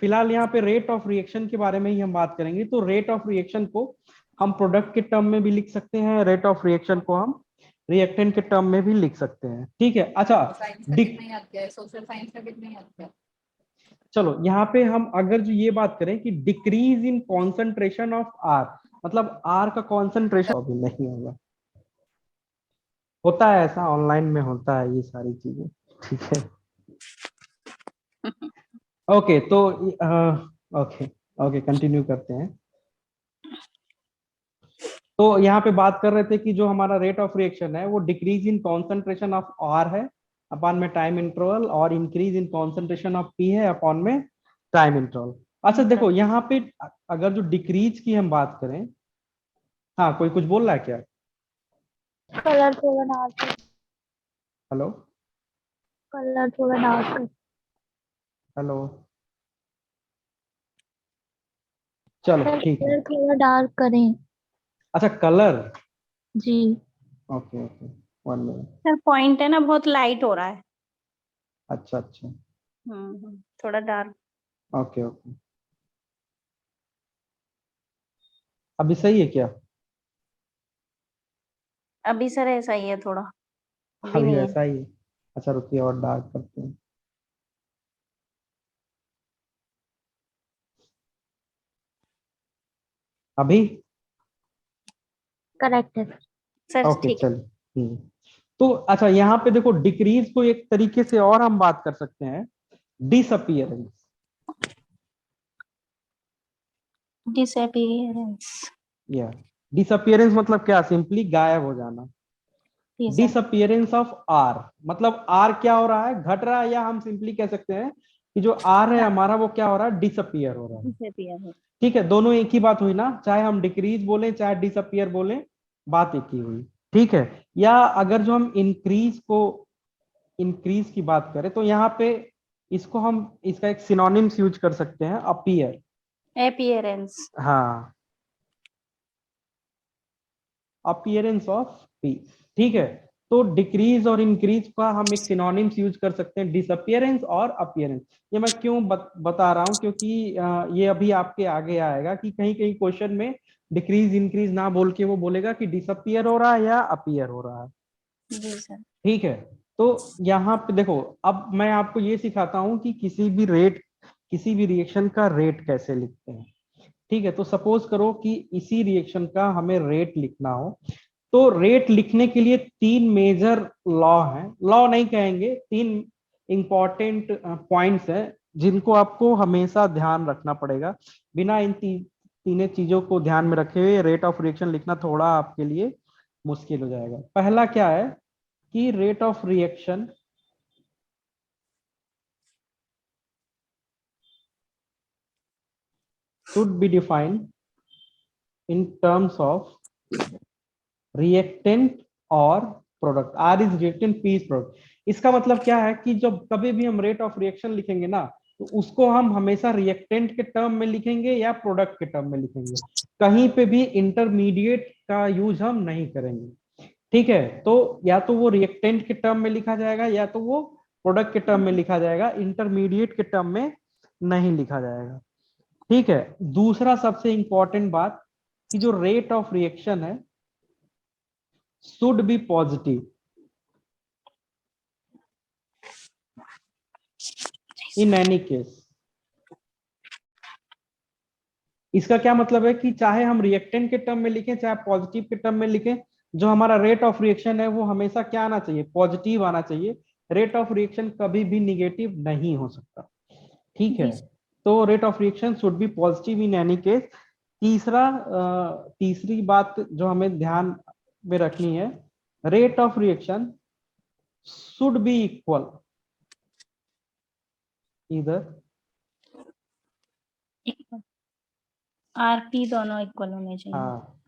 फिलहाल यहाँ पे रेट ऑफ रिएक्शन के बारे में ही हम बात करेंगे। तो रेट ऑफ रिएक्शन को हम प्रोडक्ट के टर्म में भी लिख सकते हैं, रेट ऑफ रिएक्शन को हम रिएक्टेंट के टर्म में भी लिख सकते हैं। ठीक है, अच्छा सोशल साइंस में कितने आते हैं? चलो यहाँ पे हम अगर जो ये बात करें कि decrease in concentration of R, मतलब आर का कॉन्सेंट्रेशन अभी नहीं होगा, होता है ऐसा, ऑनलाइन में होता है ये सारी चीजें। ठीक है, ओके तो ओके ओके कंटिन्यू करते हैं। तो यहाँ पे बात कर रहे थे कि जो हमारा रेट ऑफ रिएक्शन है वो decrease in concentration of R है अपॉन में टाइम इंटरवल, और increase in concentration of P है अपॉन में टाइम इंटरवल। अच्छा देखो यहाँ पे अगर जो डिक्रीज की हम बात करें, हाँ कोई कुछ बोल रहा है क्या? कलर थोड़ा डार्क। हेलो कलर थोड़ा डार्क। हेलो, चलो ठीक है। कलर थोड़ा डार्क करें। अच्छा कलर, जी। Okay okay, 1 minute. Sir point है ना, बहुत लाइट हो रहा है। अच्छा अच्छा, थोड़ा डार्क। ओके ओके, अभी सही है क्या? अभी सर ऐसा ही है थोड़ा, अभी अभी नहीं है। ऐसा ही है? अच्छा रुकिए और डार्क करते हैं। अभी करेक्ट है। सर ओके ठीक चलिए। तो अच्छा यहाँ पे देखो, डिक्रीज को एक तरीके से और हम बात कर सकते हैं, डिसअपियरेंस। है। डिसअपियरेंस। या डिसअपियरेंस मतलब क्या, सिंपली गायब हो जाना। जी सर। डिसअपियरेंस ऑफ आर मतलब आर क्या हो रहा है, घट रहा है, या हम सिंपली कह सकते हैं कि जो आर है हमारा वो क्या हो रहा है, डिसअपियर हो रहा है। डिसअपियर। ठीक है, दोनों एक ही बात हुई ना, चाहे हम डिक्रीज बोले चाहे डिसअपियर बोले, बात एक ही हुई। ठीक है, या अगर जो हम इंक्रीज को, इंक्रीज की बात करें तो यहाँ पे इसको हम, इसका एक सिनोनिम्स यूज कर सकते हैं, अपीयर। अपीयरेंस। हाँ, अपीयरेंस ऑफ पी। ठीक है, तो डिक्रीज और इंक्रीज का हम एक सिनोनिम्स यूज कर सकते हैं, डिसअपियरेंस और अपीयरेंस। ये मैं क्यों बता रहा हूं, क्योंकि ये अभी आपके आगे आएगा कि कहीं कहीं क्वेश्चन में डिक्रीज इंक्रीज ना बोल के वो बोलेगा कि डिसअपियर हो रहा है या अपीयर हो रहा है। जी सर। ठीक है, तो यहाँ पे देखो, अब मैं आपको ये सिखाता हूँ कि किसी भी रेट, किसी भी रिएक्शन का रेट कैसे लिखते हैं। ठीक है, तो सपोज करो कि इसी रिएक्शन का हमें रेट लिखना हो, तो रेट लिखने के लिए 3 मेजर लॉ हैं, लॉ नहीं कहेंगे, 3 इंपॉर्टेंट पॉइंट्स हैं जिनको आपको हमेशा ध्यान रखना पड़ेगा। बिना इन तीनों चीजों को ध्यान में रखे हुए रेट ऑफ रिएक्शन लिखना थोड़ा आपके लिए मुश्किल हो जाएगा। पहला क्या है कि rate of reaction should be defined in terms of reactant or product, R is reactant, P is product. इसका मतलब क्या है कि जब कभी भी हम रेट ऑफ रिएक्शन लिखेंगे ना, तो उसको हम हमेशा रिएक्टेंट के टर्म में लिखेंगे या प्रोडक्ट के टर्म में लिखेंगे, कहीं पे भी इंटरमीडिएट का यूज हम नहीं करेंगे। ठीक है, तो या तो वो रिएक्टेंट के टर्म में लिखा जाएगा या तो वो प्रोडक्ट के टर्म में लिखा जाएगा, इंटरमीडिएट के टर्म में नहीं लिखा जाएगा। ठीक है, दूसरा सबसे इंपॉर्टेंट बात कि जो रेट ऑफ रिएक्शन है should be positive in any case. इसका क्या मतलब है कि चाहे हम रिएक्टेंट के टर्म में लिखें चाहे पॉजिटिव के टर्म में लिखें, जो हमारा रेट ऑफ रिएक्शन है वो हमेशा क्या आना चाहिए, पॉजिटिव आना चाहिए। रेट ऑफ रिएक्शन कभी भी निगेटिव नहीं हो सकता। ठीक है, तो rate of reaction should be positive in any case. तीसरी बात जो हमें ध्यान में रखनी है, rate of reaction should be equal इधर आरपी दोनों इक्वल होने चाहिए। हाँ,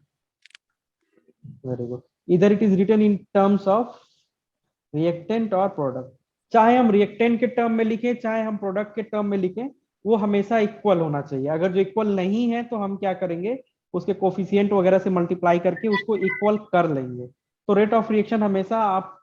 वेरी गुड। इधर it is written in terms of reactant और प्रोडक्ट। चाहे हम रिएक्टेंट के टर्म में लिखें चाहे हम प्रोडक्ट के टर्म में लिखें, वो हमेशा इक्वल होना चाहिए। अगर जो इक्वल नहीं है तो हम क्या करेंगे, उसके कोफिशिएंट वगैरह से मल्टीप्लाई करके उसको इक्वल कर लेंगे। तो रेट ऑफ रिएक्शन हमेशा आप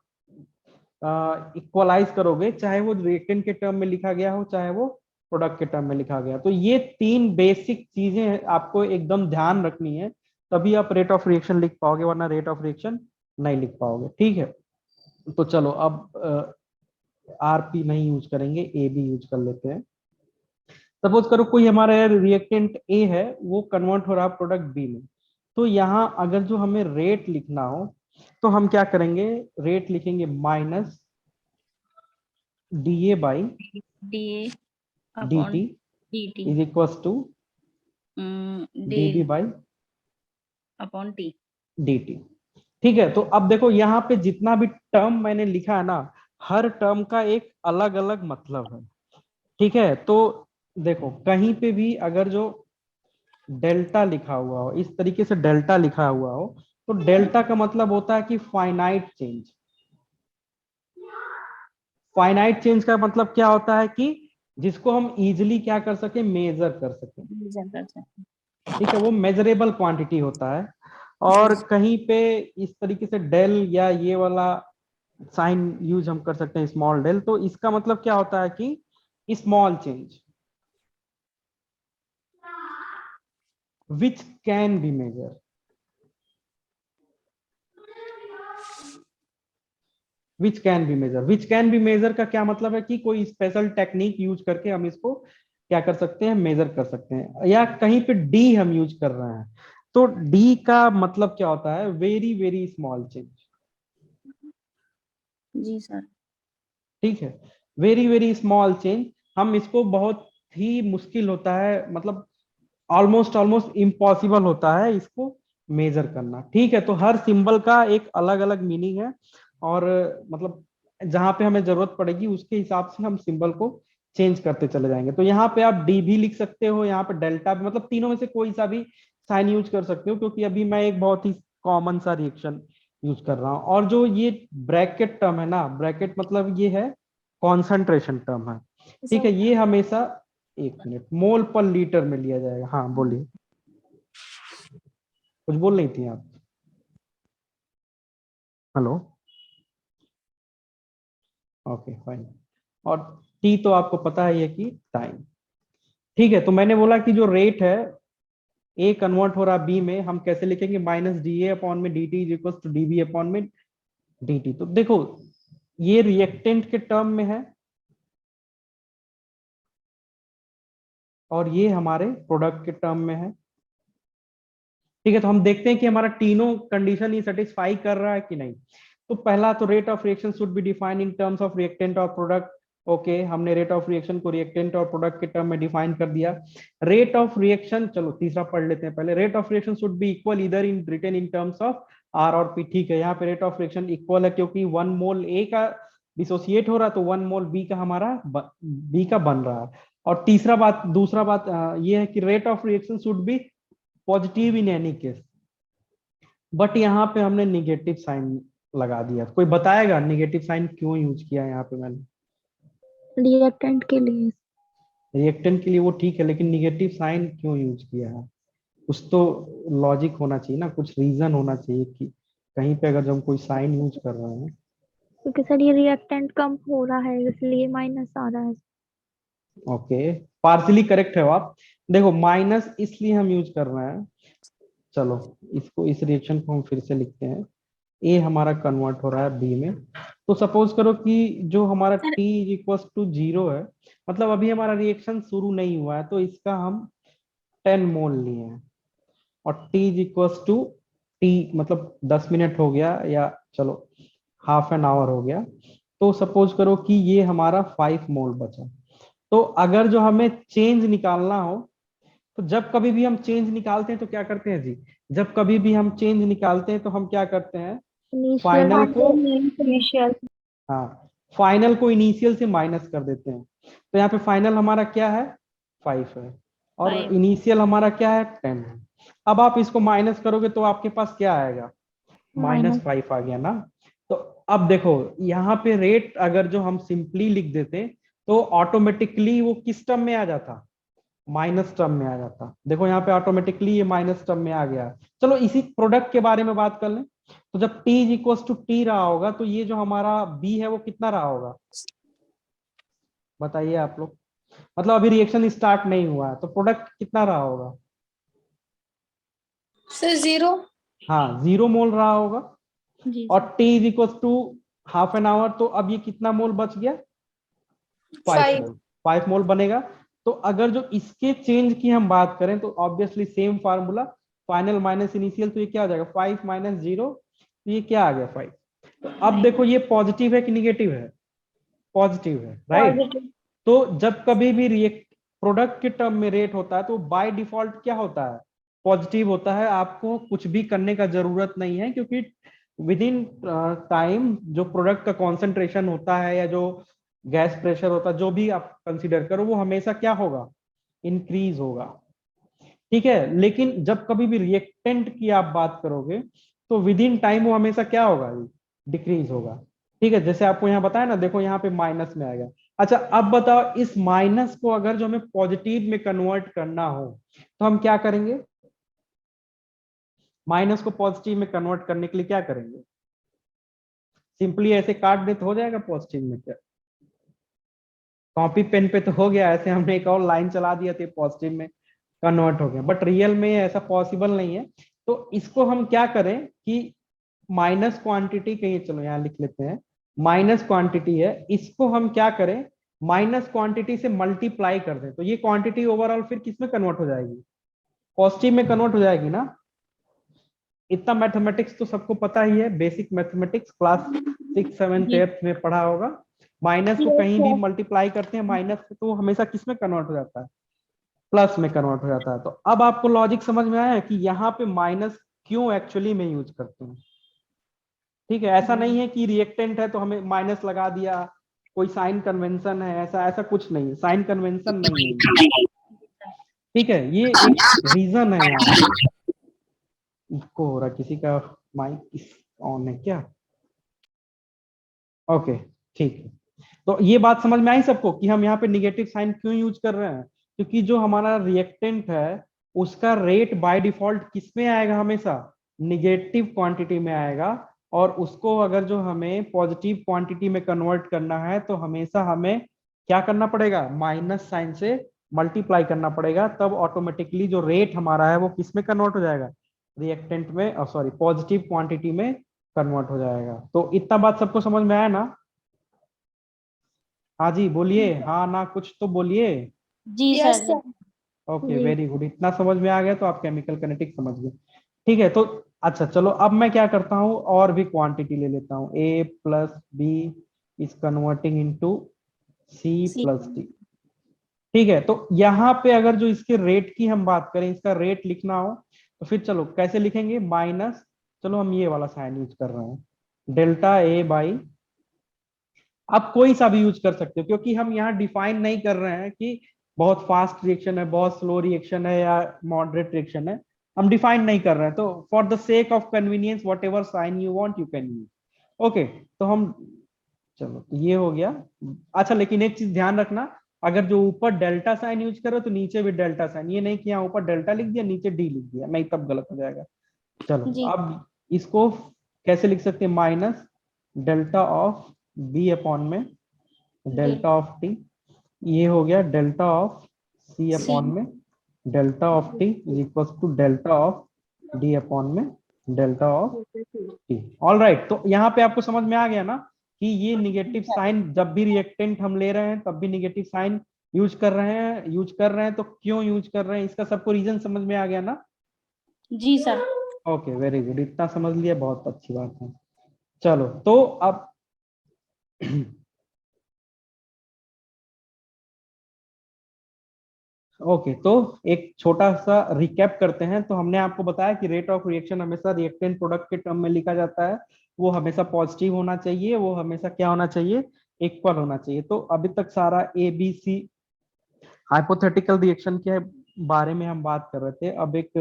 इक्वलाइज करोगे, चाहे वो रिएक्टेंट के टर्म में लिखा गया हो चाहे वो प्रोडक्ट के टर्म में लिखा गया। तो ये तीन बेसिक चीजें आपको एकदम ध्यान रखनी है, तभी आप रेट ऑफ रिएक्शन लिख पाओगे, वरना रेट ऑफ रिएक्शन नहीं लिख पाओगे। ठीक है, तो चलो अब आरपी नहीं यूज करेंगे, ए बी यूज कर लेते हैं। सपोज करो कोई हमारा रिएक्टेंट ए है, वो कन्वर्ट हो रहा है प्रोडक्ट बी में। तो यहाँ अगर जो हमें रेट लिखना हो तो हम क्या करेंगे, रेट लिखेंगे minus D A by D D T dt is equal to D B by upon T D T. ठीक है, तो अब देखो यहाँ पे जितना भी टर्म मैंने लिखा है ना, हर टर्म का एक अलग अलग मतलब है। ठीक है, तो देखो कहीं पे भी अगर जो डेल्टा लिखा हुआ हो, इस तरीके से डेल्टा लिखा हुआ हो, तो डेल्टा का मतलब होता है कि फाइनाइट चेंज। फाइनाइट चेंज का मतलब क्या होता है कि जिसको हम इजिली क्या कर सके, मेजर कर सके। ठीक है, वो मेजरेबल क्वांटिटी होता है। और कहीं पे इस तरीके से डेल या ये वाला साइन यूज हम कर सकते हैं, स्मॉल डेल। तो इसका मतलब क्या होता है कि small change which can be measure. Which can be measure, which can be measure का क्या मतलब है कि कोई स्पेशल टेक्निक यूज करके हम इसको क्या कर सकते हैं, मेजर कर सकते हैं। या कहीं पे डी हम यूज कर रहे हैं, तो डी का मतलब क्या होता है, वेरी वेरी स्मॉल चेंज। जी सर। ठीक है, वेरी वेरी स्मॉल चेंज, हम इसको बहुत ही मुश्किल होता है, मतलब ऑलमोस्ट इम्पॉसिबल होता है इसको मेजर करना। ठीक है, तो हर सिंबल का एक अलग अलग मीनिंग है, और मतलब जहां पे हमें जरूरत पड़ेगी उसके हिसाब से हम सिंबल को चेंज करते चले जाएंगे। तो यहाँ पे आप डी भी लिख सकते हो, यहाँ पे डेल्टा भी, मतलब तीनों में से कोई सा भी साइन यूज कर सकते हो, क्योंकि अभी मैं एक बहुत ही कॉमन सा रिएक्शन यूज कर रहा हूँ। और जो ये ब्रैकेट टर्म है ना, ब्रैकेट मतलब ये है कॉन्सेंट्रेशन टर्म है। ठीक है, ये हमेशा, एक मिनट, मोल पर लीटर में लिया जाएगा। हाँ बोलिए, कुछ बोल रही थी आप? Hello, okay fine. और टी तो आपको पता है कि टाइम। ठीक है, तो मैंने बोला कि जो रेट है ए कन्वर्ट हो रहा बी में, हम कैसे लिखेंगे, माइनस डी ए अपॉन में D T is equal to D B upon में डी टी। तो देखो ये रिएक्टेंट के टर्म में है और ये हमारे प्रोडक्ट के टर्म में है। ठीक है, तो हम देखते हैं कि हमारा तीनों कंडीशन ये सेटिस्फाई कर रहा है कि नहीं। तो पहला तो rate of reaction should be defined in terms of reactant और प्रोडक्ट। ओके, हमने रेट ऑफ रिएक्शन को रिएक्टेंट और प्रोडक्ट के टर्म में डिफाइन कर दिया। रेट ऑफ रिएक्शन, चलो तीसरा पढ़ लेते हैं पहले। Rate of reaction should be equal इधर in written in terms of R और पी। ठीक है, यहाँ पे रेट ऑफ रिएक्शन इक्वल है क्योंकि 1 मोल ए का डिसोसिएट हो रहा है तो 1 मोल बी का हमारा बी का बन रहा है। और दूसरा बात ये है कि rate of reaction should be positive in any case, but यहाँ पे हमने निगेटिव साइन लगा दिया। कोई बताएगा नेगेटिव साइन क्यों यूज किया यहाँ पे मैंने? रिएक्टेंट के लिए। रिएक्टेंट के लिए वो ठीक है, लेकिन निगेटिव साइन क्यों यूज किया है? कुछ तो लॉजिक होना चाहिए ना, कुछ रीजन होना चाहिए कि कहीं पे अगर जब हम कोई साइन यूज कर रहे हैं। क्योंकि सर ये रिएक्टेंट कम हो रहा है इसलिए माइनस आ रहा है। ओके, पार्शियली करेक्ट है आप। देखो माइनस इसलिए हम यूज कर रहे हैं, चलो इसको, इस रिएक्शन को हम फिर से लिखते हैं। ए हमारा कन्वर्ट हो रहा है बी में। तो सपोज करो कि जो हमारा sir T is equal to 0 है, मतलब अभी हमारा रिएक्शन शुरू नहीं हुआ है, तो इसका हम 10 मोल लिए हैं। और T is equal to T मतलब 10 मिनट हो गया, या चलो हाफ एन आवर हो गया। तो सपोज करो कि ये हमारा 5 मोल बचा। तो अगर जो हमें चेंज निकालना हो, तो जब कभी भी हम चेंज निकालते हैं तो क्या करते हैं जी? जब कभी भी हम चेंज निकालते हैं तो हम क्या करते हैं? इनिशियल फाइनल को, इनिशियल। हाँ, फाइनल को इनिशियल से माइनस कर देते हैं। तो यहाँ पे फाइनल हमारा क्या है? 5 है, और 5 इनिशियल हमारा क्या है? 10 है। अब आप इसको माइनस करोगे तो आपके पास क्या आएगा? -5 आ गया ना। तो अब देखो यहाँ पे रेट अगर जो हम सिंपली लिख देते तो ऑटोमेटिकली वो किस टर्म में आ जाता? माइनस टर्म में आ जाता। देखो यहाँ पे ऑटोमेटिकली ये माइनस टर्म में आ गया। चलो इसी प्रोडक्ट के बारे में बात कर लें। तो जब T is equal to T रहा होगा, तो ये जो हमारा B है वो कितना रहा होगा? बताइए आप लोग। मतलब अभी रिएक्शन स्टार्ट नहीं हुआ है, तो प्रोडक्ट कितना रहा होगा? सर 0। हाँ, 0 मोल रहा होगा। जी और sir. T is equal to half an hour, तो अब ये कितना मोल बच गया? 5 5। मोल। 5 मोल बनेगा। तो अगर जो इसके चेंज की हम बात करें तो obviously same formula, final minus initial, तो ये क्या आ जाएगा? 5 माइनस 0, तो ये क्या आ गया? 5। तो अब देखो ये पॉजिटिव है कि निगेटिव है? पॉजिटिव है, राइट। पॉजिटिव। तो जब कभी भी रिएक्ट प्रोडक्ट के टर्म में रेट होता है तो बाय डिफॉल्ट क्या होता है? पॉजिटिव होता है। आपको कुछ भी करने का जरूरत नहीं है, क्योंकि विद इन टाइम जो प्रोडक्ट का कॉन्सेंट्रेशन होता है या जो गैस प्रेशर होता है, जो भी आप कंसीडर करो, वो हमेशा क्या होगा? इंक्रीज होगा। ठीक है, लेकिन जब कभी भी रिएक्टेंट की आप बात करोगे तो विद इन टाइम वो हमेशा क्या होगा? डिक्रीज होगा। ठीक है, जैसे आपको यहाँ बताया ना, देखो यहाँ पे माइनस में आएगा। अच्छा अब बताओ, इस माइनस को अगर जो हमें पॉजिटिव में कन्वर्ट करना हो तो हम क्या करेंगे? माइनस को पॉजिटिव में कन्वर्ट करने के लिए क्या करेंगे? सिंपली ऐसे काट दे तो हो जाएगा पॉजिटिव में। क्या कॉपी पेन पे तो हो गया, ऐसे हमने एक और लाइन चला दिया तो पॉजिटिव में कन्वर्ट हो गया, बट रियल में ऐसा पॉसिबल नहीं है। तो इसको हम क्या करें कि माइनस क्वांटिटी, कहीं चलो यहाँ लिख लेते हैं, माइनस क्वांटिटी है, इसको हम क्या करें? माइनस क्वांटिटी से मल्टीप्लाई कर दें, तो ये क्वांटिटी ओवरऑल फिर किस में कन्वर्ट हो जाएगी? पॉजिटिव में कन्वर्ट हो जाएगी ना। इतना मैथमेटिक्स तो सबको पता ही है, बेसिक मैथमेटिक्स क्लास 6, 7, जी 8 में पढ़ा होगा। माइनस को यस कहीं भी सर। मल्टीप्लाई करते हैं माइनस से, तो हमेशा किस में कन्वर्ट हो जाता है? प्लस में कन्वर्ट हो जाता है। तो अब आपको लॉजिक समझ में आया है कि यहाँ पे माइनस क्यों एक्चुअली में यूज करते हैं। ठीक है, ऐसा नहीं है कि रिएक्टेंट है तो हमें माइनस लगा दिया, कोई साइन कन्वेंशन है, ऐसा ऐसा कुछ नहीं है, साइन कन्वेंशन नहीं है ये। ठीक है, ये एक रीजन है यहाँ पे। इसको हो रहा किसी का माइक ऑन है क्या? ओके, ठीक है। तो ये बात समझ में आई सबको कि हम यहाँ पे निगेटिव साइन क्यों यूज कर रहे हैं? क्योंकि जो हमारा रिएक्टेंट है उसका रेट बाय डिफॉल्ट किस में आएगा? हमेशा निगेटिव क्वांटिटी में आएगा। और उसको अगर जो हमें पॉजिटिव क्वांटिटी में कन्वर्ट करना है तो हमेशा हमें क्या करना पड़ेगा? माइनस साइन से मल्टीप्लाई करना पड़ेगा, तब ऑटोमेटिकली जो रेट हमारा है वो किस में कन्वर्ट हो जाएगा? रिएक्टेंट में, सॉरी, पॉजिटिव क्वांटिटी में कन्वर्ट हो जाएगा। तो इतना बात सबको समझ में आया ना? हाँ जी बोलिए, हाँ ना कुछ तो बोलिए। जी यस सर। सर। ओके, जी। वेरी गुड, इतना समझ में आ गया तो आप केमिकल कैनेटिक्स समझ गए। ठीक है, तो अच्छा चलो अब मैं क्या करता हूँ, और भी क्वांटिटी ले लेता हूँ। A plus B is converting into C C plus D। ठीक है, तो यहाँ पे अगर जो इसके रेट की हम बात करें, इसका रेट लिखना हो तो फिर चलो कैसे लिखेंगे? माइनस, चलो हम ये वाला साइन यूज कर रहे हैं, डेल्टा A बाई, आप कोई सा भी यूज कर सकते हो, क्योंकि हम यहाँ डिफाइन नहीं कर रहे हैं कि बहुत फास्ट रिएक्शन है, बहुत स्लो रिएक्शन है, या मॉडरेट रिएक्शन है। हम डिफाइन नहीं कर रहे हैं, तो for the sake of convenience whatever sign you want you can use. Okay, तो हम, चलो तो ये हो गया। अच्छा, लेकिन एक चीज ध्यान रखना, अगर जो ऊपर डेल्टा साइन यूज करो तो नीचे भी डेल्टा साइन, ये नहीं कि यहाँ ऊपर डेल्टा लिख दिया नीचे डी लिख दिया, नहीं तब गलत हो जाएगा। चलो जी अब इसको कैसे लिख सकते हैं, minus delta of B upon में डेल्टा ऑफ टी, ये हो गया delta of C C upon में delta of T is equal to delta of D upon में delta of T. All right, तो यहाँ पे आपको समझ में आ गया ना कि ये निगेटिव साइन जब भी रिएक्टेंट हम ले रहे हैं तब भी निगेटिव साइन यूज कर रहे हैं, तो क्यों यूज कर रहे हैं, इसका सबको रीजन समझ में आ गया ना। जी सर। ओके, वेरी गुड, इतना समझ लिया, बहुत अच्छी बात है। चलो तो अब ओके, तो एक छोटा सा रिकैप करते हैं। तो हमने आपको बताया कि रेट ऑफ रिएक्शन हमेशा रिएक्टेंट प्रोडक्ट के टर्म में लिखा जाता है, वो हमेशा पॉजिटिव होना चाहिए, वो हमेशा क्या होना चाहिए, इक्वल होना चाहिए। तो अभी तक सारा A B C hypothetical reaction के बारे में हम बात कर रहे थे। अब एक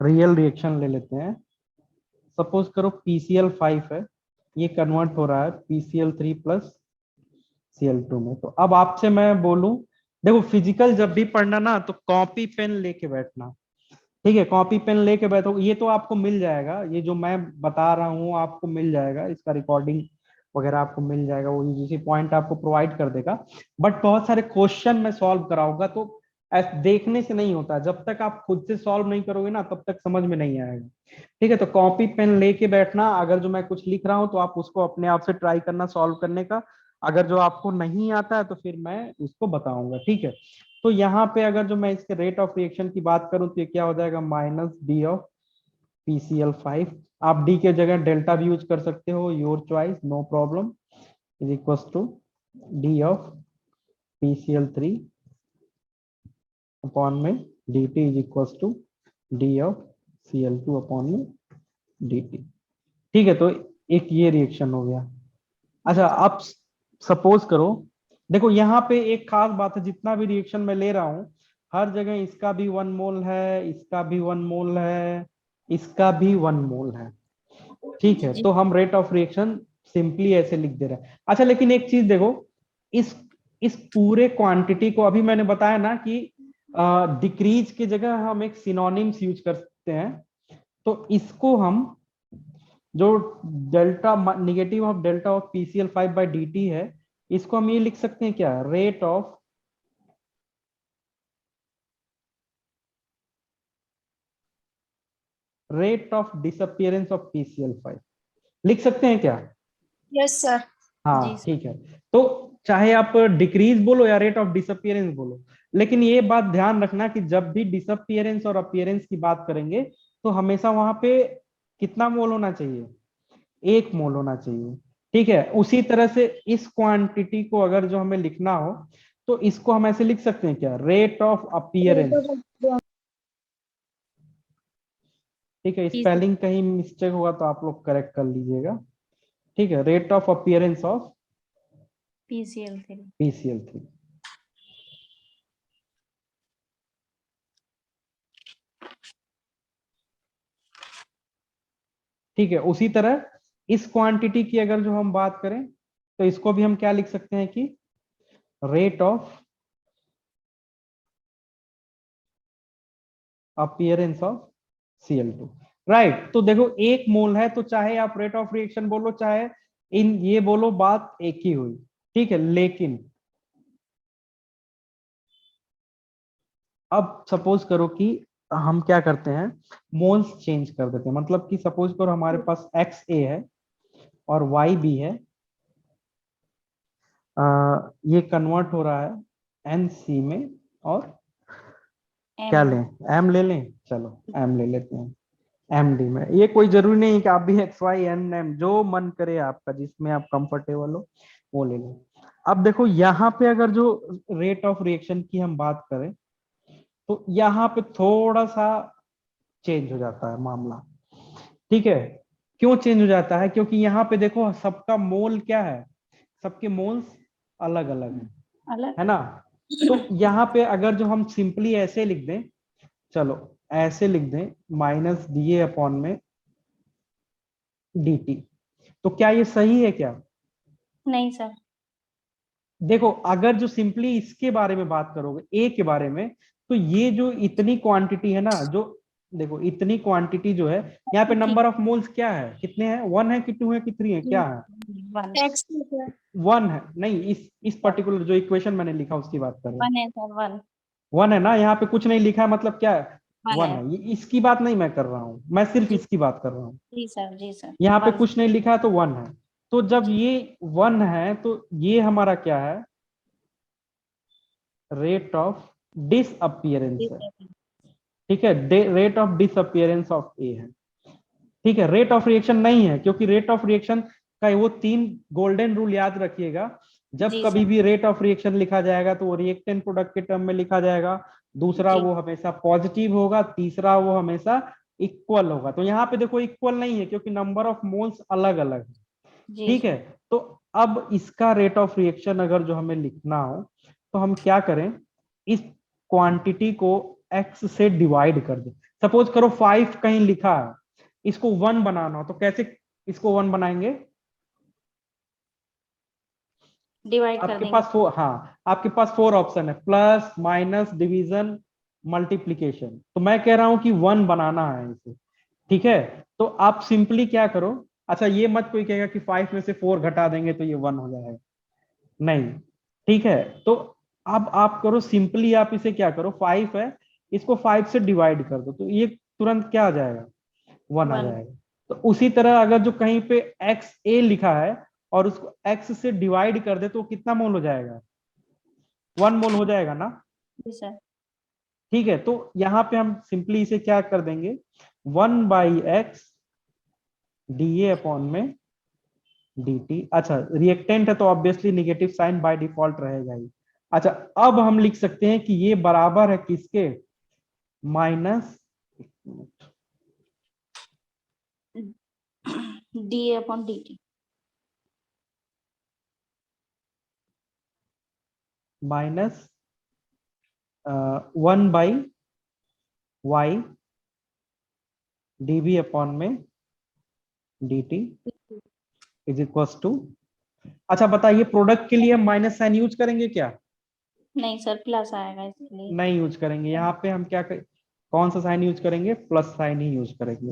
रियल रिएक्शन ले लेते हैं। सपोज करो PCl5 है, ये कन्वर्ट हो रहा है PCl3 प्लस Cl2 में। तो अब आपसे मैं बोलूं, देखो फिजिकल जब भी पढ़ना ना तो कॉपी पेन लेके बैठना, ठीक है, कॉपी पेन लेके बैठो, ये तो आपको मिल जाएगा, ये जो मैं बता रहा हूँ आपको मिल जाएगा, इसका रिकॉर्डिंग वगैरह आपको मिल जाएगा, वो यूजीसी पॉइंट आपको प्रोवाइड कर देगा। बट बहुत सारे क्वेश्चन मैं सॉल्व कराऊंगा, तो देखने से नहीं होता, जब तक आप खुद से सॉल्व नहीं करोगे ना तब तक समझ में नहीं आएगा। ठीक है, तो कॉपी पेन लेके बैठना, अगर जो मैं कुछ लिख रहा हूँ तो आप उसको अपने आप से ट्राई करना सॉल्व करने का, अगर जो आपको नहीं आता है तो फिर मैं उसको बताऊंगा, ठीक है। तो यहाँ पे अगर जो मैं इसके रेट ऑफ रिएक्शन की बात करूं तो ये क्या हो जाएगा, माइनस डी ऑफ PCl5, आप डी के जगह डेल्टा भी यूज कर सकते हो, your choice, no problem, is equal to D of PCl3 upon में dt is equal to D of Cl2 upon में dt। ठीक है, तो एक ये रिएक्शन हो गया। अच्छा, आप सपोज करो, देखो यहाँ पे एक खास बात है, जितना भी रिएक्शन मैं ले रहा हूँ हर जगह इसका भी 1 मोल है, इसका भी 1 मोल है, इसका भी 1 मोल है, ठीक है। तो हम रेट ऑफ रिएक्शन सिंपली ऐसे लिख दे रहे हैं। अच्छा, लेकिन एक चीज देखो, इस पूरे क्वांटिटी को अभी मैंने बताया ना कि डिक्रीज की जगह हम एक सिनोनिम्स यूज कर सकते हैं, तो इसको हम जो delta negative of delta of PCl5 by dt है, इसको हम ये लिख सकते हैं क्या, rate of disappearance of PCl5 लिख सकते हैं क्या। Yes sir. हाँ ठीक है, तो चाहे आप डिक्रीज बोलो या रेट ऑफ डिसअपियरेंस बोलो, लेकिन ये बात ध्यान रखना कि जब भी डिसअपियरेंस और अपीयरेंस की बात करेंगे तो हमेशा वहां पे कितना मोल होना चाहिए, 1 मोल होना चाहिए, ठीक है। उसी तरह से इस क्वांटिटी को अगर जो हमें लिखना हो तो इसको हम ऐसे लिख सकते हैं क्या, रेट ऑफ अपीयरेंस, ठीक है। स्पेलिंग कहीं मिस्टेक होगा तो आप लोग करेक्ट कर लीजिएगा, ठीक है, rate of appearance of PCl3। ठीक है, उसी तरह इस क्वांटिटी की अगर जो हम बात करें तो इसको भी हम क्या लिख सकते हैं कि rate of appearance of Cl2, right. तो देखो 1 मोल है, तो चाहे आप रेट ऑफ रिएक्शन बोलो चाहे इन ये बोलो, बात एक ही हुई, ठीक है। लेकिन अब सपोज करो कि हम क्या करते हैं, मोल्स चेंज कर देते हैं, मतलब कि सपोज करो हमारे पास XA है और YB है, ये कन्वर्ट हो रहा है NC में, और क्या लें, M ले लें, चलो M ले लेते हैं, MD में। ये कोई जरूरी नहीं कि आप भी XYNM जो मन करे आपका, जिसमें आप कंफर्टेबल हो वो ले लें। अब देखो यहाँ पे अगर जो रेट ऑफ रिएक्शन की हम बात करें तो यहाँ पे थोड़ा सा चेंज हो जाता है मामला, ठीक है। क्यों चेंज हो जाता है, क्योंकि यहाँ पे देखो सबका मोल क्या है, सबके मोल्स अलग अलग है ना। तो यहाँ पे अगर जो हम सिंपली ऐसे लिख दें, चलो ऐसे लिख दें, माइनस DA अपॉन में DT, तो क्या ये सही है क्या? नहीं सर। देखो अगर जो सिंपली इसके बारे में बात करोगे ए के बारे में, तो ये जो इतनी क्वांटिटी है ना, जो देखो इतनी क्वांटिटी जो है, यहाँ पे नंबर ऑफ मोल्स क्या है, कितने हैं, 1 है कि 2 है कि 3 है, क्या है? वन 1 है। नहीं, इस पर्टिकुलर जो इक्वेशन मैंने लिखा उसकी बात कर रहे हैं। वन है सर, वन 1 है ना, यहाँ पे कुछ नहीं लिखा है, मतलब क्या है, वन 1 है। है। इसकी बात नहीं मैं कर रहा हूँ, मैं सिर्फ जी इसकी बात कर रहा हूँ। जी सर, जी सर। यहाँ पे वन कुछ नहीं लिखा है तो 1 है। तो जब जी ये 1 है तो ये हमारा क्या है, रेट ऑफ डिसअपियरेंस है। ठीक है, रेट ऑफ डिसअपियरेंस ऑफ ए है। ठीक है, रेट ऑफ रिएक्शन नहीं है, क्योंकि रेट ऑफ रिएक्शन का वो 3 गोल्डन रूल याद रखिएगा। जब जी कभी सर। भी रेट ऑफ रिएक्शन लिखा जाएगा तो वो रिएक्टेंट प्रोडक्ट के टर्म में लिखा जाएगा, दूसरा जी वो हमेशा पॉजिटिव होगा, तीसरा वो हमेशा इक्वल होगा। तो यहाँ पे देखो इक्वल नहीं है, क्योंकि नंबर ऑफ मोल्स अलग अलग है। जी ठीक है, तो अब इसका रेट ऑफ रिएक्शन अगर जो हमें लिखना हो तो हम क्या करें, इस क्वांटिटी को x से डिवाइड कर दें। सपोज करो 5 कहीं लिखा है, इसको 1 बनाना हो तो कैसे इसको 1 बनाएंगे? डिवाइड कर आपके देंगे। पास 4, हाँ आपके पास 4 ऑप्शन है, प्लस माइनस डिवीजन मल्टीप्लीकेशन। तो मैं कह रहा हूं कि 1 बनाना है इसे। ठीक है, तो आप सिंपली क्या करो, अच्छा ये मत कोई कहेगा कि 5 में से 4 घटा देंगे तो ये 1 हो जाएगा, नहीं। ठीक है, तो अब आप करो सिंपली, आप इसे क्या करो, 5 है, इसको 5 से डिवाइड कर दो तो ये तुरंत क्या आ जाएगा, 1 आ वन जाएगा। तो उसी तरह अगर जो कहीं पे एक्स ए लिखा है और उसको x से डिवाइड कर दे तो कितना मोल हो जाएगा, 1 मोल हो जाएगा ना। जी सर। ठीक है, तो यहाँ पे हम सिंपली इसे क्या कर देंगे, 1/x dA अपॉन में dt। अच्छा रिएक्टेंट है तो obviously negative sign by default रहेगा ही। अच्छा अब हम लिख सकते हैं कि ये बराबर है किसके, minus D upon D T. Minus 1/y dB upon में dt इज इक्वल टू, अच्छा बताइए प्रोडक्ट के लिए हम माइनस साइन यूज करेंगे क्या? नहीं सर, प्लस आएगा इसलिए। नहीं यूज करेंगे, यहाँ पे हम कौन सा साइन यूज करेंगे, प्लस साइन ही यूज करेंगे।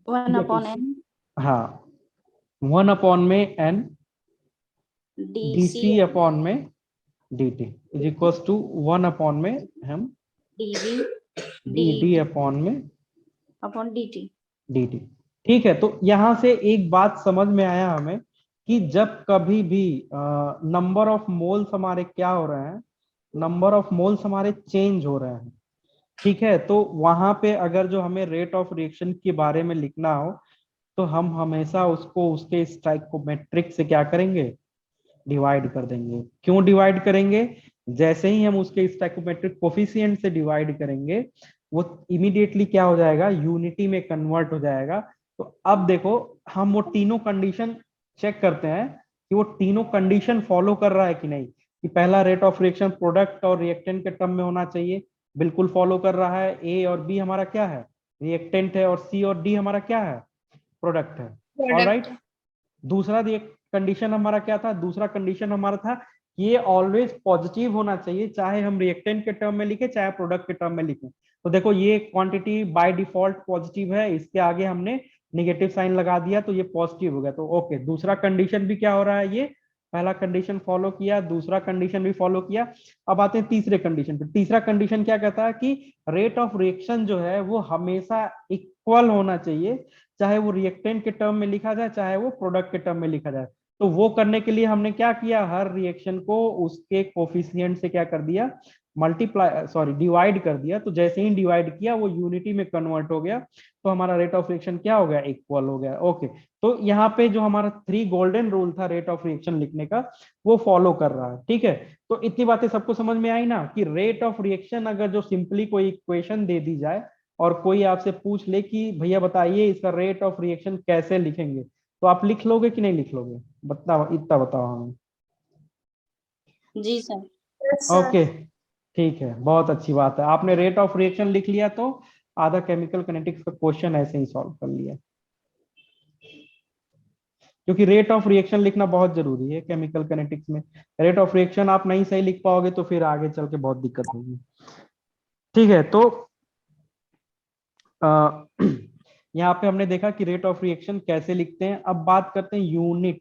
वन अपॉन एन हाँ 1 अपॉन में N D C DC upon में dt is equal to 1 upon में हम डी वी डी अपॉन में अपॉन डी टी। dt। ठीक है, तो यहां से एक बात समझ में आया हमें कि जब कभी भी नंबर ऑफ मोल्स हमारे क्या हो रहे हैं, नंबर ऑफ मोल्स हमारे चेंज हो रहे हैं। ठीक है, तो वहां पे अगर जो हमें रेट ऑफ रिएक्शन के बारे में लिखना हो तो हम हमेशा उसको उसके स्टोइकोमेट्रिक से क्या करेंगे, डिवाइड कर देंगे। क्यों डिवाइड करेंगे, जैसे ही हम उसके स्टोइकोमेट्रिक कोफिशिएंट से डिवाइड करेंगे वो इमीडिएटली क्या हो जाएगा, यूनिटी में कन्वर्ट हो जाएगा। तो अब देखो हम वो तीनों कंडीशन चेक करते हैं कि वो तीनों कंडीशन फॉलो कर रहा है कि नहीं, कि पहला रेट ऑफ रिएक्शन प्रोडक्ट और रिएक्टेंट के टर्म में होना चाहिए, बिल्कुल फॉलो कर रहा है। ए और बी हमारा क्या है, रिएक्टेंट है, और सी और डी हमारा क्या है, प्रोडक्ट है। ऑलराइट, दूसरा कंडीशन हमारा क्या था, दूसरा कंडीशन हमारा था कि ये ऑलवेज पॉजिटिव होना चाहिए, चाहे हम रिएक्टेंट के टर्म में लिखे चाहे प्रोडक्ट के टर्म में लिखें। तो देखो ये क्वांटिटी बाय डिफॉल्ट पॉजिटिव है, इसके आगे हमने निगेटिव साइन लगा दिया तो ये पॉजिटिव हो गया। तो ओके, दूसरा कंडीशन भी क्या हो रहा है, ये पहला कंडीशन फॉलो किया, दूसरा कंडीशन भी फॉलो किया। अब आते हैं तीसरे कंडीशन पे। तीसरा कंडीशन क्या कहता है कि रेट ऑफ रिएक्शन जो है वो हमेशा इक्वल होना चाहिए, चाहे वो रिएक्टेंट के टर्म में लिखा जाए चाहे वो प्रोडक्ट के टर्म में लिखा जाए। तो वो करने के लिए हमने क्या किया, हर रिएक्शन को उसके कोफिशिएंट से क्या कर दिया, डिवाइड कर दिया। तो जैसे ही डिवाइड किया वो यूनिटी में कन्वर्ट हो गया, तो हमारा रेट ऑफ रिएक्शन क्या हो गया, इक्वल हो गया। ओके, तो यहाँ पे जो हमारा 3 गोल्डन रूल था रेट ऑफ रिएक्शन लिखने का वो फॉलो कर रहा है। ठीक है, तो इतनी बातें सबको समझ में आई ना, कि रेट ऑफ रिएक्शन अगर जो सिंपली कोई इक्वेशन दे दी जाए और कोई आपसे पूछ ले कि भैया बताइए इसका रेट ऑफ रिएक्शन कैसे लिखेंगे, तो आप लिख लोगे कि नहीं लिख लोगे, बताओ, इतना बताओ हमें। जी सर। ओके ठीक है, बहुत अच्छी बात है, आपने रेट ऑफ रिएक्शन लिख लिया तो आधा केमिकल किनेटिक्स का क्वेश्चन ऐसे ही सॉल्व कर लिया। क्योंकि रेट ऑफ रिएक्शन लिखना बहुत जरूरी है केमिकल काइनेटिक्स में। रेट ऑफ रिएक्शन आप नहीं सही लिख पाओगे तो फिर आगे चल के बहुत दिक्कत होगी। ठीक है, तो यहाँ पे हमने देखा कि रेट ऑफ रिएक्शन कैसे लिखते हैं। अब बात करते हैं यूनिट,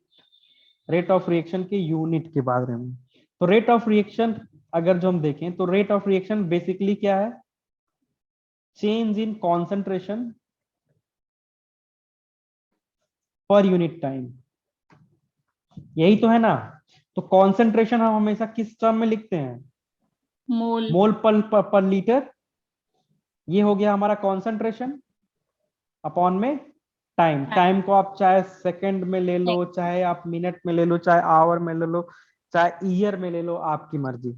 रेट ऑफ रिएक्शन के यूनिट के बारे में। तो रेट ऑफ रिएक्शन अगर जो हम देखें तो रेट ऑफ रिएक्शन बेसिकली क्या है, change in concentration per unit time, यही तो है ना। तो कॉन्सेंट्रेशन हम हमेशा किस टर्म में लिखते हैं, मोल। मोल पर लीटर, ये हो गया हमारा कॉन्सेंट्रेशन अपॉन में टाइम। टाइम को आप चाहे सेकंड में ले लो, चाहे आप मिनट में ले लो, चाहे आवर में ले लो, चाहे ईयर में ले लो, आपकी मर्जी।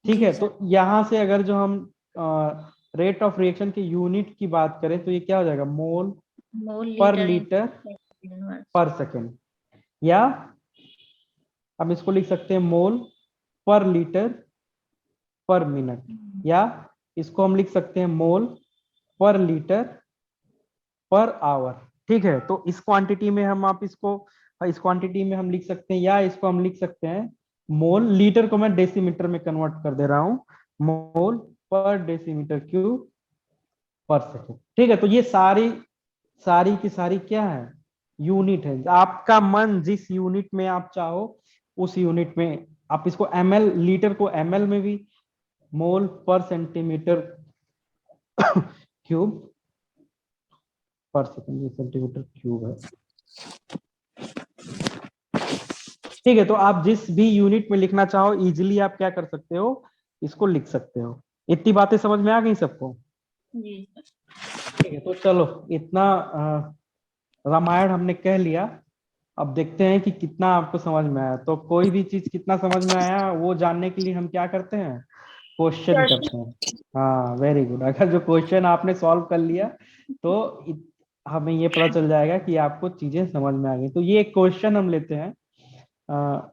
ठीक है, तो यहां से अगर जो हम रेट ऑफ रिएक्शन के यूनिट की बात करें तो ये क्या हो जाएगा, मोल पर लीटर पर सेकेंड, या हम इसको लिख सकते हैं मोल पर लीटर पर मिनट, या इसको हम लिख सकते हैं मोल पर लीटर पर आवर। ठीक है, तो इस क्वांटिटी में हम आप इसको इस क्वांटिटी में हम लिख सकते हैं, या इसको हम लिख सकते हैं मोल, लीटर को मैं डेसीमीटर में कन्वर्ट कर दे रहा हूं, मोल पर डेसीमीटर क्यूब पर सेकेंड। ठीक है, तो ये सारी की सारी क्या है, यूनिट है। आपका मन जिस यूनिट में आप चाहो उस यूनिट में आप इसको ml, लीटर को ml में भी, मोल पर सेंटीमीटर क्यूब पर सेकेंड, ये सेंटीमीटर क्यूब है। ठीक है, तो आप जिस भी यूनिट में लिखना चाहो इजीली आप क्या कर सकते हो, इसको लिख सकते हो। इतनी बातें समझ में आ गई सबको? ठीक है, तो चलो इतना रामायण हमने कह लिया। अब देखते हैं कि कितना आपको समझ में आया। तो कोई भी चीज कितना समझ में आया वो जानने के लिए हम क्या करते हैं, क्वेश्चन करते हैं। हाँ, वेरी गुड। अगर जो क्वेश्चन आपने सॉल्व कर लिया तो हमें ये पता चल जाएगा कि आपको चीजें समझ में आ गई। तो ये क्वेश्चन हम लेते हैं।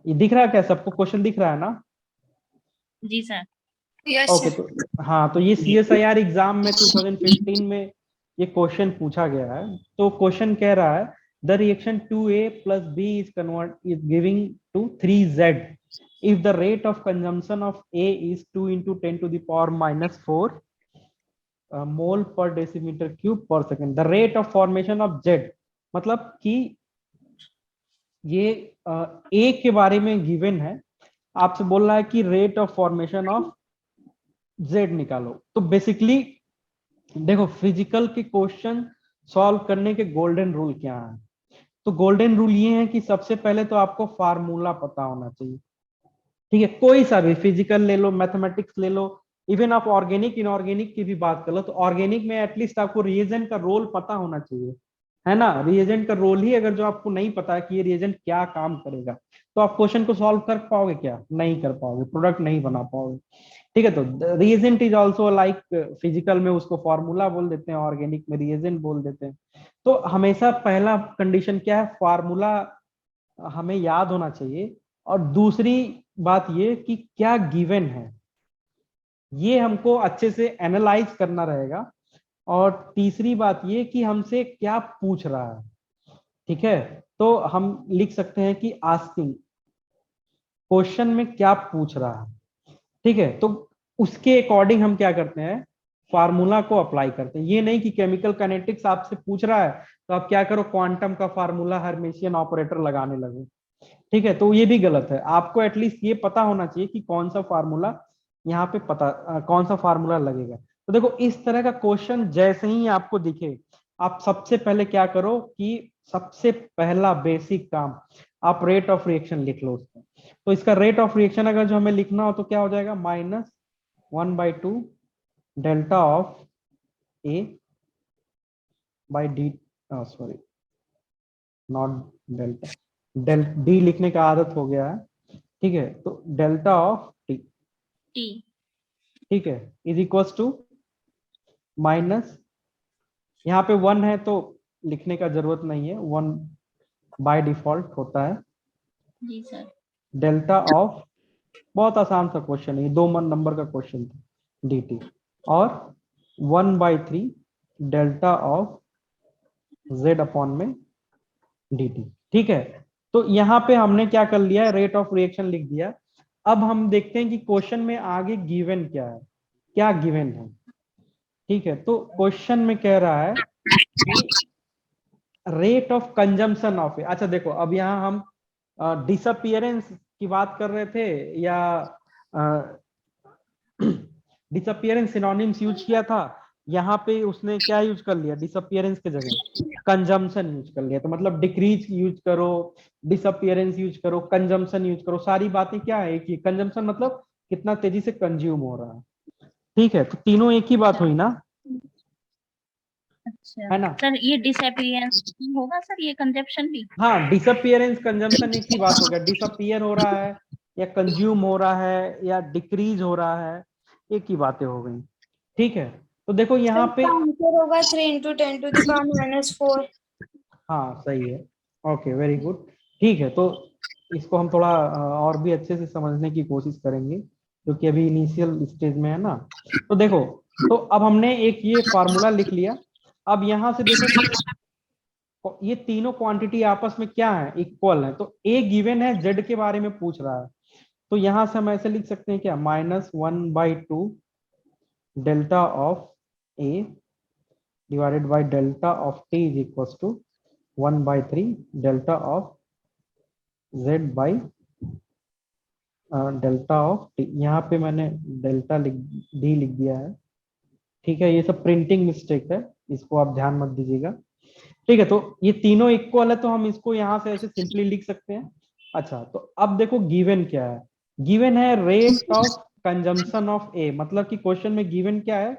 ये दिख रहा है क्या सबको, क्वेश्चन दिख रहा है ना? जी सर। ओके, तो हाँ, तो ये CSIR एग्जाम में 2015 में ये क्वेश्चन पूछा गया है। तो क्वेश्चन कह रहा है the reaction 2A plus B is giving to 3Z if the rate of consumption of A is 2 into 10 to the power minus 4 mole per decimeter cube per second. The rate of formation of Z, मतलब कि ये A के बारे में given है, आपसे बोल रहा है कि rate of formation of Z निकालो। तो बेसिकली देखो, फिजिकल के क्वेश्चन सॉल्व करने के गोल्डन रूल क्या है। तो गोल्डन रूल ये है कि सबसे पहले तो आपको फार्मूला पता होना चाहिए। ठीक है, कोई सा भी, फिजिकल ले लो, मैथमेटिक्स ले लो, इवन आप ऑर्गेनिक इनऑर्गेनिक की भी बात कर लो, तो ऑर्गेनिक में एटलीस्ट आपको रिएजेंट का रोल पता होना चाहिए, है ना। रिएजेंट का रोल ही अगर जो आपको नहीं पता है कि ये रिएजेंट क्या काम करेगा, तो आप क्वेश्चन को सॉल्व कर पाओगे क्या, नहीं कर पाओगे, प्रोडक्ट नहीं बना पाओगे। ठीक है, तो reagent is also like, physical में उसको फॉर्मूला बोल देते हैं, ऑर्गेनिक में रिएजेंट बोल देते हैं। तो हमेशा पहला कंडीशन क्या है, फार्मूला हमें याद होना चाहिए। और दूसरी बात ये कि क्या गिवन है, ये हमको अच्छे से एनालाइज करना रहेगा। और तीसरी बात ये कि हमसे क्या पूछ रहा है। ठीक है, तो हम लिख सकते हैं कि आस्किंग, क्वेश्चन में क्या पूछ रहा है। ठीक है, तो उसके अकॉर्डिंग हम क्या करते हैं, फार्मूला को अप्लाई करते हैं। ये नहीं कि केमिकल काइनेटिक्स आपसे पूछ रहा है तो आप क्या करो, क्वांटम का फार्मूला, हर्मिशियन ऑपरेटर लगाने लगे। ठीक है, तो ये भी गलत है। आपको एटलीस्ट ये पता होना चाहिए कि कौन सा फार्मूला यहाँ पे कौन सा फार्मूला लगेगा। तो देखो, इस तरह का क्वेश्चन जैसे ही आपको दिखे, आप सबसे पहले क्या करो कि सबसे पहला बेसिक काम, आप रेट ऑफ रिएक्शन लिख लो उसका। तो इसका रेट ऑफ रिएक्शन अगर जो हमें लिखना हो तो क्या हो जाएगा, -1/2 delta of A by D, sorry not delta, D लिखने का आदत हो गया है। ठीक है, तो डेल्टा ऑफ T, ठीक है, इज इक्वल्स टू माइनस, यहाँ पे 1 है तो लिखने का जरूरत नहीं है, 1 बाय डिफॉल्ट होता है। जी सर। डेल्टा ऑफ, बहुत आसान सा क्वेश्चन है, 2 नंबर का क्वेश्चन था, dt, और 1/3 डेल्टा ऑफ Z अपॉन में dt। ठीक है, तो यहाँ पे हमने क्या कर लिया है, रेट ऑफ रिएक्शन लिख दिया। अब हम देखते हैं कि क्वेश्चन में आगे गिवन क्या है, क्या गिवन है। ठीक है, तो क्वेश्चन में कह रहा है कि रेट ऑफ कंजम्पशन ऑफ, अच्छा देखो अब यहाँ हम डिसअपियरेंस की बात कर रहे थे या डिसअपियरेंस सिनोनिम्स यूज किया था, यहाँ पे उसने क्या यूज कर लिया, डिसअपियरेंस के जगह कंजम्पशन यूज कर लिया। तो मतलब डिक्रीज यूज करो, डिसअपियरेंस यूज करो, कंजम्पशन यूज करो, सारी बातें क्या है एक ही। कंजम्पशन मतलब कितना तेजी से कंज्यूम हो रहा है। ठीक है, तो तीनों एक ही बात हुई ना, अच्छा है ना। सर, ये डिसअपियरेंस होगा सर, ये कंजप्शन भी? हाँ, डिसअपियरेंस कंजम्पशन एक ही बात हो गया, डिसअपियर हो रहा है या कंज्यूम हो रहा है या डिक्रीज हो रहा है, एक ही बातें हो गई। ठीक है, तो देखो यहाँ पे आंसर होगा 3 × 10⁻⁻⁴। हाँ सही है, ओके वेरी गुड। ठीक है, तो इसको हम थोड़ा और भी अच्छे से समझने की कोशिश करेंगे, क्योंकि अभी इनिशियल स्टेज में है ना। तो देखो, तो अब हमने एक ये फार्मूला लिख लिया। अब यहाँ से देखो ये तीनों क्वांटिटी आपस में क्या है, इक्वल है। तो ए गिवन है, जेड के बारे में पूछ रहा है, तो यहां से हम ऐसे लिख सकते हैं क्या, -1/2 delta of A divided by delta of T is equal to 1/3 delta of Z by delta of T. यहाँ पे मैंने डेल्टा डी लिख दिया है। ठीक है, ये सब प्रिंटिंग मिस्टेक है, इसको आप ध्यान मत दीजिएगा। ठीक है, तो ये तीनों इक्वल है, तो हम इसको यहां से ऐसे सिंपली लिख सकते हैं। अच्छा, तो अब देखो गिवन क्या है, गिवन है रेट ऑफ कंजम्पशन ऑफ ए, मतलब कि क्वेश्चन में गिवन क्या है,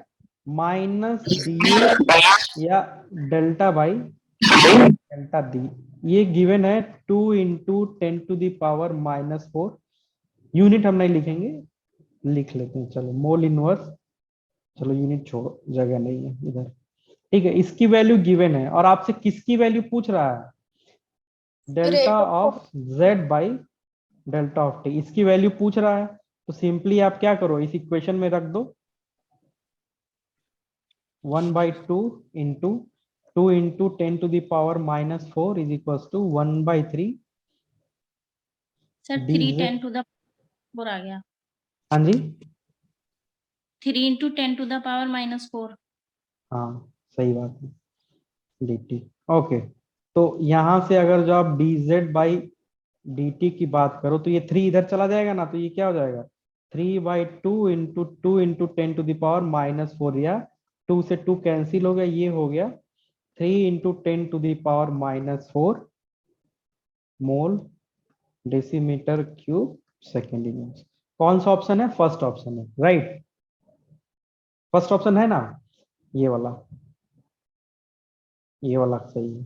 -डी या डेल्टा बाई डेल्टा डी। ये गिवन है 2 × 10⁻⁻⁴। यूनिट हम नहीं लिखेंगे, लिख लेते हैं चलो, मोल इनवर्स। चलो यूनिट छोड़ो, जगह नहीं है इधर। ठीक है, इसकी वैल्यू गिवन है, और आपसे किसकी वैल्यू पूछ रहा है, delta of Z by delta of T, इसकी वैल्यू पूछ रहा है। तो सिंपली आप क्या करो, इस इक्वेशन में रख दो 1/2 इंटू 2 × 10⁻⁻⁴ इज इक्वल टू 1/3 सर 3 dz। 10⁻⁴ आ गया। हाँ जी, 3 × 10⁻⁻⁴। हाँ सही बात है, dt। ओके, तो यहां से अगर जो आप dz बाई dt की बात करो, तो ये 3 इधर चला जाएगा ना, तो ये क्या हो जाएगा, 3/2 इंटू 2 × 10⁻⁻⁴, या 2 से 2 कैंसिल हो गया, ये हो गया 3 × 10⁻⁴ मोल डेसीमीटर क्यूब सेकेंड इनवर्स। कौन सा ऑप्शन है, फर्स्ट ऑप्शन है, राइट। फर्स्ट ऑप्शन है ना, ये वाला, ये वाला सही है।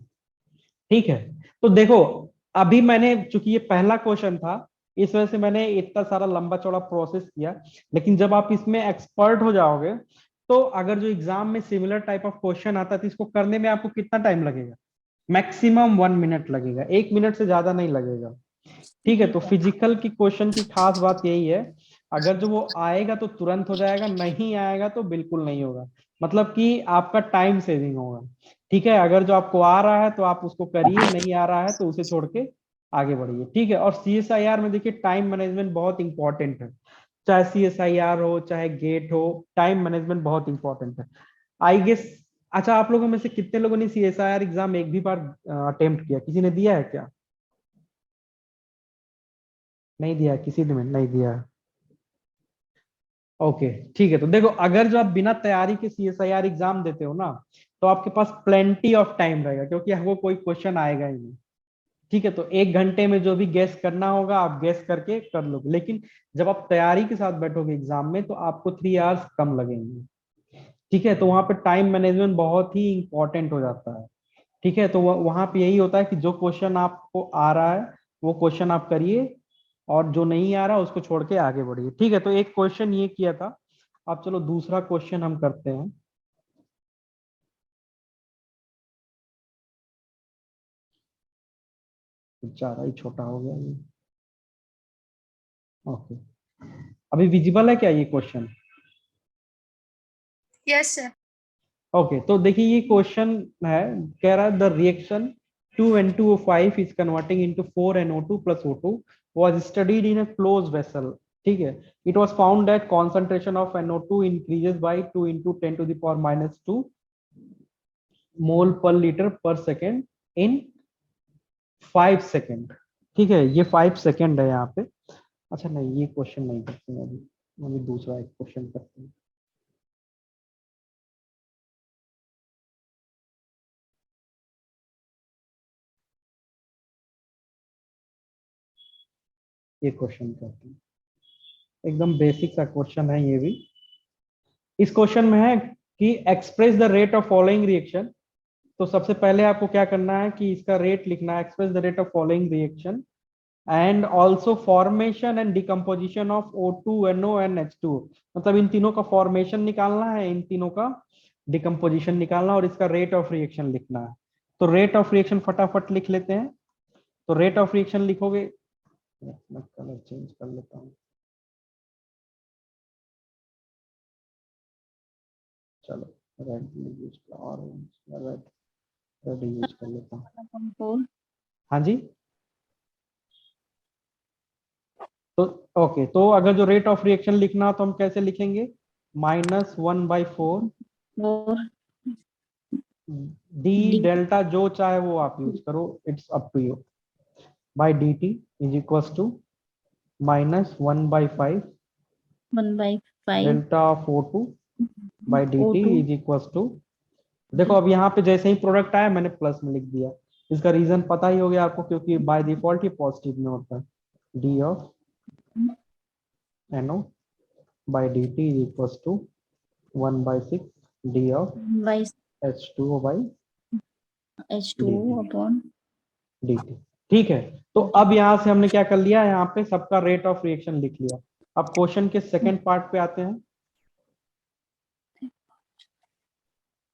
ठीक है, तो देखो अभी मैंने, चूंकि ये पहला क्वेश्चन था, इस वजह से मैंने इतना सारा लंबा चौड़ा प्रोसेस किया, लेकिन जब आप इसमें एक्सपर्ट हो जाओगे, तो अगर जो एग्जाम में सिमिलर टाइप ऑफ क्वेश्चन आता है, तो इसको करने में आपको कितना टाइम लगेगा, मैक्सिमम 1 मिनट लगेगा, 1 मिनट से ज्यादा नहीं लगेगा। ठीक है, तो फिजिकल की क्वेश्चन की खास बात यही है, अगर जो वो आएगा तो तुरंत हो जाएगा, नहीं आएगा तो बिल्कुल नहीं होगा, मतलब कि आपका टाइम सेविंग होगा। ठीक है, अगर जो आपको आ रहा है तो आप उसको करिए, नहीं आ रहा है तो उसे छोड़ के आगे बढ़िए। ठीक है, और CSIR में देखिए टाइम मैनेजमेंट बहुत इंपॉर्टेंट है, चाहे CSIR हो चाहे गेट हो, टाइम मैनेजमेंट बहुत इंपॉर्टेंट है, आई गेस। अच्छा, आप लोगों में से कितने लोगों ने CSIR एग्जाम एक भी बार अटेम्प्ट किया, किसी ने दिया है क्या, नहीं दिया, किसी ने नहीं दिया। ओके, ठीक है, तो देखो अगर जो आप बिना तैयारी के CSIR एग्जाम देते हो ना, तो आपके पास प्लेंटी ऑफ टाइम रहेगा, क्योंकि वो कोई क्वेश्चन आएगा ही नहीं। ठीक है, तो 1 घंटे में जो भी गेस करना होगा आप गेस करके कर लोगे, लेकिन जब आप तैयारी के साथ बैठोगे एग्जाम में, तो आपको 3 आवर्स कम लगेंगे। ठीक है, तो वहां पे टाइम मैनेजमेंट बहुत ही इंपॉर्टेंट हो जाता है। ठीक है, तो वहां पे यही होता है कि जो क्वेश्चन आपको आ रहा है वो क्वेश्चन आप करिए, और जो नहीं आ रहा उसको छोड़ के आगे बढ़िए। ठीक है, तो एक क्वेश्चन ये किया था, अब चलो दूसरा क्वेश्चन हम करते हैं। ज्यादा ही छोटा हो गया ये, ओके। अभी विजिबल है क्या ये क्वेश्चन, यस सर। ओके। तो देखिए ये क्वेश्चन है, कह रहा है the reaction 2N2O5 is converting into 4NO2 plus O2 was studied in a closed vessel. ठीक है, it was found that concentration of NO2 increases by 2 into 10 to the power minus 2 mole per liter per second in 5 second. ठीक है, ये 5 second है यहाँ पे। अच्छा नहीं, ये क्वेश्चन नहीं करते हैं अभी दूसरा एक क्वेश्चन करते हैं। ये क्वेश्चन करते हैं, एकदम बेसिक सा क्वेश्चन है ये भी। इस क्वेश्चन में है कि express the rate of following reaction. तो सबसे पहले आपको क्या करना है कि इसका रेट लिखना है, express the rate of following reaction and also formation and decomposition of O2 NO and H2। मतलब इन तीनों का फॉर्मेशन निकालना है, इन तीनों का डिकम्पोजिशन निकालना और इसका रेट ऑफ रिएक्शन लिखना है। तो रेट ऑफ रिएक्शन फटाफट लिख लेते हैं। तो रेट ऑफ रिएक्शन लिखोगे, मैं कलर चेंज कर लेता हूँ, चलो red use orange red use कर लेता हूँ। हाँ जी, तो ओके, तो अगर जो रेट ऑफ रिएक्शन लिखना तो हम कैसे लिखेंगे, -1/4 डी डेल्टा, जो चाहे वो आप यूज करो, it's up to you, by dt is equals to -1/5 delta of O2 by dt is equals to, देखो अब यहाँ पे जैसे ही प्रोडक्ट आया मैंने प्लस में लिख दिया। इसका रीजन पता ही हो गया आपको, क्योंकि बाय डिफॉल्ट ही पॉजिटिव में होता है। d of NO by dt is equals to 1/6 d of H2O by H2O upon dt। ठीक है, तो अब यहाँ से हमने क्या कर लिया, यहाँ पे सबका रेट ऑफ रिएक्शन लिख लिया। अब क्वेश्चन के सेकंड पार्ट पे आते हैं।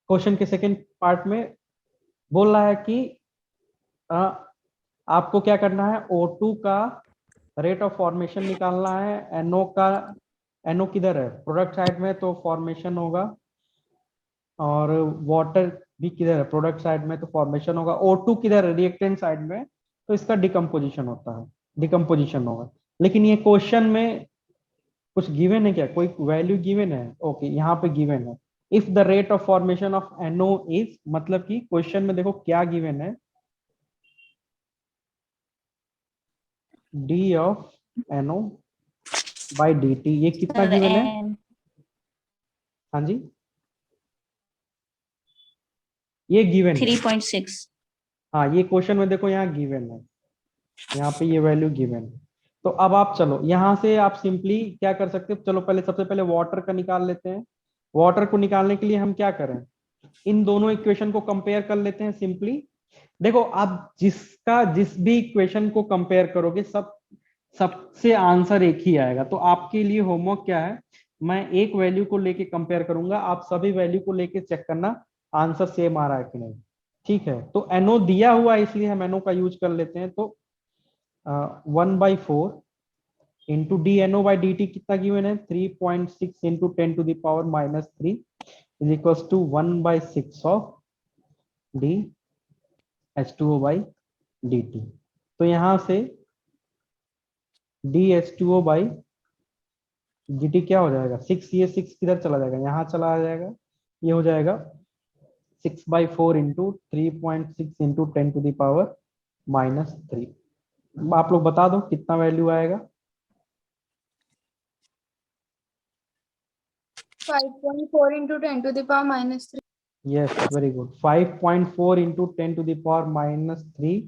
क्वेश्चन के सेकंड पार्ट में बोल रहा है कि आपको क्या करना है, O2 का रेट ऑफ फॉर्मेशन निकालना है, NO का, NO किधर है, प्रोडक्ट साइड में, तो फॉर्मेशन होगा, और वाटर भी किधर है, प्रोडक्ट साइड में, तो फॉर्मेशन होगा। O2 किधर है, रिएक्टेंट साइड में, तो इसका डिकम्पोजिशन होता है, डिकम्पोजिशन होगा। लेकिन ये क्वेश्चन में कुछ गिवन है क्या, कोई वैल्यू गिवन है? ओके, यहाँ पे गिवन है, if the rate of formation of NO is, मतलब कि क्वेश्चन में देखो क्या गिवन है, d of NO by dt, ये कितना गिवन है? हाँ जी, ये गिवन है 3.6। हाँ, ये क्वेश्चन में देखो यहाँ गिवन है, यहाँ पे ये वैल्यू गिवन है। तो अब आप चलो यहाँ से आप सिंपली क्या कर सकते हो, चलो पहले सबसे पहले वाटर का निकाल लेते हैं। वाटर को निकालने के लिए हम क्या करें, इन दोनों इक्वेशन को कंपेयर कर लेते हैं सिंपली। देखो आप जिस भी इक्वेशन को कंपेयर करोगे सबसे आंसर एक ही आएगा। तो आपके लिए होमवर्क क्या है, मैं एक वैल्यू को लेके कंपेयर करूंगा, आप सभी वैल्यू को लेके चेक करना आंसर सेम आ रहा है कि नहीं। ठीक है, तो NO दिया हुआ है इसलिए हम NO का यूज कर लेते हैं। तो 1/4 इंटू DNO बाई dt कितना गिवन है, 3.6 into 10 to the power -3 is equals to 1/6 of d H2O by dt। तो यहाँ से dH2O बाई dt क्या हो जाएगा, 6, ये 6 किधर चला जाएगा, यहाँ चला जाएगा, ये हो जाएगा 6/4 into 3.6 into 10 to the power -3। आप लोग बता दो कितना वैल्यू आएगा। 5.4 into 10 to the power -3। Yes, very good, 5.4 into 10 to the power -3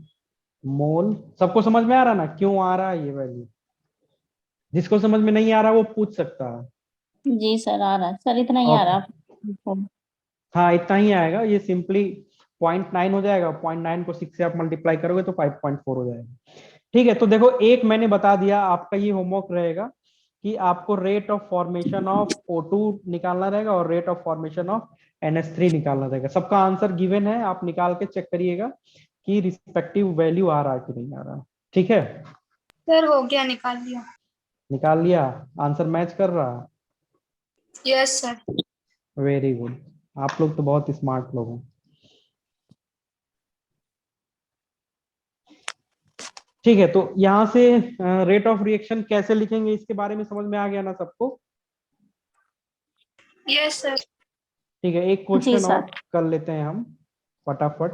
मोल। सबको समझ में आ रहा ना क्यों आ रहा है ये वैल्यू? जिसको समझ में नहीं आ रहा वो पूछ सकता है। जी सर, आ रहा है सर, इतना ही आ रहा है। हाँ, इतना ही आएगा, ये सिंपली 0.9 हो जाएगा, 0.9 को 6 से आप मल्टीप्लाई करोगे तो 5.4 हो जाएगा। ठीक है, तो देखो एक मैंने बता दिया, आपका ये होमवर्क रहेगा कि आपको rate of formation of O2 निकालना रहेगा और rate of formation of NH3 निकालना रहेगा। सबका आंसर गिवन है, आप निकाल के चेक करिएगा कि रिस्पेक्टिव वैल्यू आ रहा है कि नहीं आ रहा। ठीक है सर, हो गया, निकाल लिया। निकाल लिया, आंसर मैच कर रहा? Yes sir. वेरी गुड, आप लोग तो बहुत स्मार्ट लोग हैं। ठीक है, तो यहाँ से रेट ऑफ रिएक्शन कैसे लिखेंगे इसके बारे में समझ में आ गया ना सबको? Yes sir. ठीक है, एक जी क्वेश्चन और सर। कर लेते हैं हम फटाफट।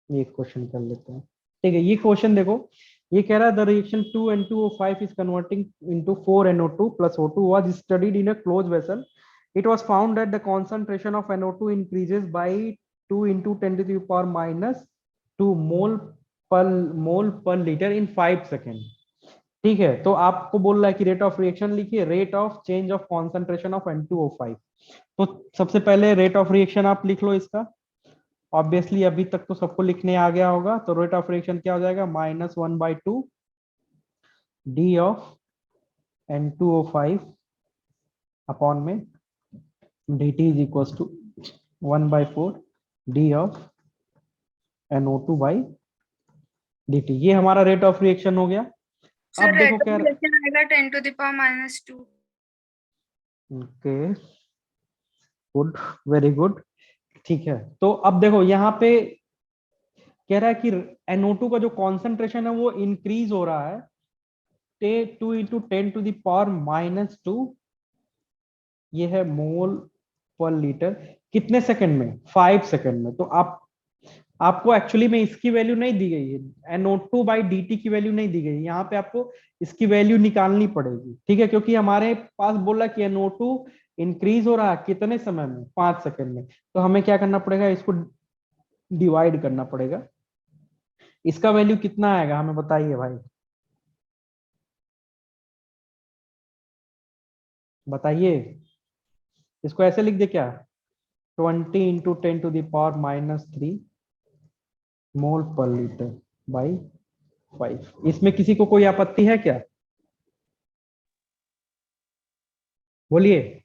ये क्वेश्चन कर लेते हैं। ठीक है, ये क्वेश्चन देखो, ये कह रहा है the reaction 2N2O5 is converting into 4NO2 plus O2 was studied in a closed vessel. It was found that the concentration of NO2 increases by 2 into 10 to the power minus 2 mole per liter in 5 seconds. ठीक है, तो आपको बोल रहा है कि rate of reaction लिखिए, rate of change of concentration of N2O5। तो सबसे पहले रेट ऑफ रिएक्शन आप लिख लो इसका। ऑब्वियसली अभी तक तो सबको लिखने आ गया होगा, तो रेट ऑफ रिएक्शन क्या हो जाएगा, -1/2 डी ऑफ N2O5 अपॉन में dt is equal to 1/4 D of NO2/dt। ये हमारा रेट ऑफ रिएक्शन हो गया। सर अब देखो रेट क्या, ऑफ रिएक्शन आएगा 10 to the power -2। Okay, good, very good. ठीक है, तो अब देखो यहाँ पे कह रहा है कि NO2 का जो कॉन्सेंट्रेशन है वो इंक्रीज हो रहा है 2 into 10 to the power -2, ये है मोल पर लीटर। कितने सेकंड में? 5 सेकंड में। तो आपको एक्चुअली में इसकी वैल्यू नहीं दी गई है, NO2/dt की वैल्यू नहीं दी गई है, यहाँ पे आपको इसकी वैल्यू निकालनी पड़ेगी। ठीक है, क्योंकि हमारे पास बोला कि NO2 इंक्रीज हो रहा है कितने समय में, 5 सेकंड में। तो हमें क्या करना पड़ेगा, इसको डिवाइड करना पड़ेगा। इसका वैल्यू कितना आएगा हमें बताइए भाई, बताइए। इसको ऐसे लिख दे क्या, 20 into 10 to the power -3 मोल पर लीटर बाई 5। इसमें किसी को कोई आपत्ति है क्या? बोलिए।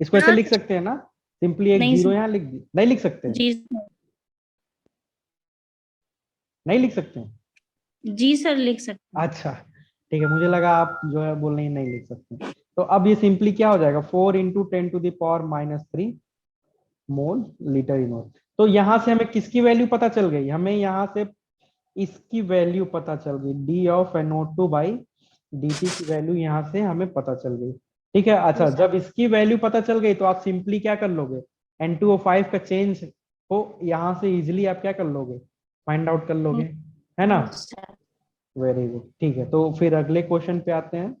इसको ऐसे हाँ। लिख सकते हैं ना, सिंपली एक नहीं जीरो सर। यहाँ लिख दी, नहीं लिख सकते हैं? जी सर। नहीं लिख सकते हैं? जी सर लिख सकते हैं। अच्छा, ठीक है, मुझे लगा आप जो है बोल रहे हैं नहीं लिख सकते। तो अब ये सिंपली क्या हो जाएगा, 4 into 10 to the power -3 mole litre in mole. तो यहां से हमें किसकी वैल्यू पता चल गई, हमें यहाँ से इसकी वैल्यू पता चल गई, डी ऑफ NO2/dt की वैल्यू यहाँ से हमें पता चल गई। ठीक है, अच्छा, जब इसकी वैल्यू पता चल गई तो आप सिंपली क्या कर लोगे, N2O5 का चेंज को यहाँ से इजिली आप क्या कर लोगे, फाइंड आउट कर लोगे, है ना? सर। Very good. ठीक है, तो फिर अगले क्वेश्चन पे आते हैं।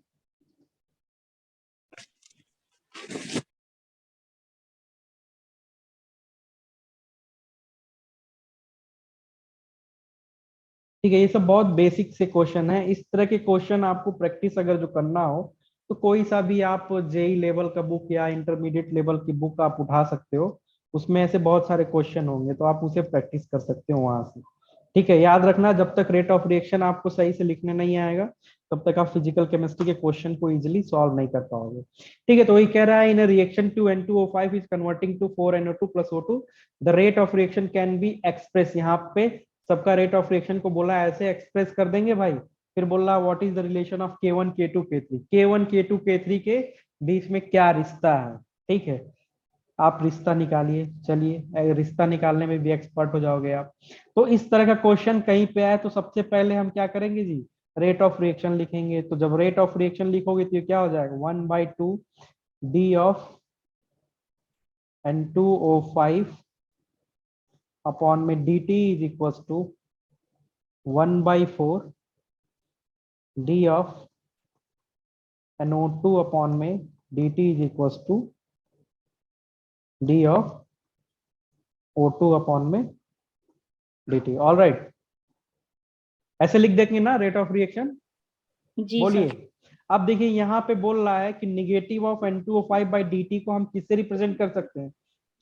ठीक है, ये सब बहुत बेसिक से क्वेश्चन है। इस तरह के क्वेश्चन आपको प्रैक्टिस अगर जो करना हो तो कोई सा भी आप जेई लेवल का बुक या इंटरमीडिएट लेवल की बुक आप उठा सकते हो, उसमें ऐसे बहुत सारे क्वेश्चन होंगे, तो आप उसे प्रैक्टिस कर सकते हो वहां से। ठीक है, याद रखना, जब तक रेट ऑफ रिएक्शन आपको सही से लिखने नहीं आएगा तब तक आप फिजिकल केमिस्ट्री के क्वेश्चन को इजिली सॉल्व नहीं कर पाओगे। ठीक है, तो वही कह रहा है, in reaction two N2O5 is converting to 4NO2 plus O2 the rate of reaction can be express. यहाँ पे सबका रेट ऑफ रिएक्शन को बोला ऐसे एक्सप्रेस कर देंगे भाई। फिर बोल रहा what is the relation of K1 K2 K3, K1 K2 K3 के बीच में क्या रिश्ता है। ठीक है, आप रिश्ता निकालिए, चलिए रिश्ता निकालने में भी एक्सपर्ट हो जाओगे आप। तो इस तरह का क्वेश्चन कहीं पे आए तो सबसे पहले हम क्या करेंगे जी, रेट ऑफ रिएक्शन लिखेंगे। तो जब रेट ऑफ रिएक्शन लिखोगे तो ये क्या हो जाएगा, 1/2 डी ऑफ N2O5 अपॉन में dt is equal to 1/4 D of NO2 upon में dt is equal to D of O2 upon में dt। ऑल राइट, ऐसे लिख देंगे ना रेट ऑफ रिएक्शन। जी बोलिए। सर। अब देखिए यहाँ पे बोल रहा है कि निगेटिव ऑफ N2O5/dt को हम किससे रिप्रेजेंट कर सकते हैं,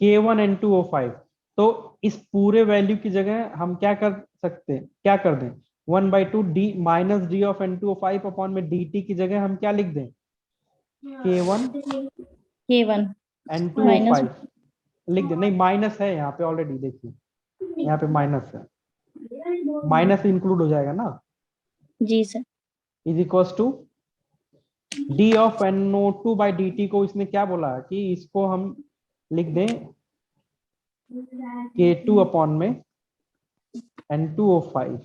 K1 N2O5। तो इस पूरे वैल्यू की जगह हम क्या कर सकते हैं, क्या कर दें, 1/2 D minus D of N2O5 upon में dt की जगह हम क्या लिख दें, K1 K1 N2O5 लिख दें। नहीं, माइनस है यहाँ पे ऑलरेडी, देखिए यहाँ पे माइनस है, माइनस इंक्लूड हो जाएगा ना। जी sir. Is equal to D of NO2/dt को इसने क्या बोला कि इसको हम लिख दें K2 अपॉन में N2O5।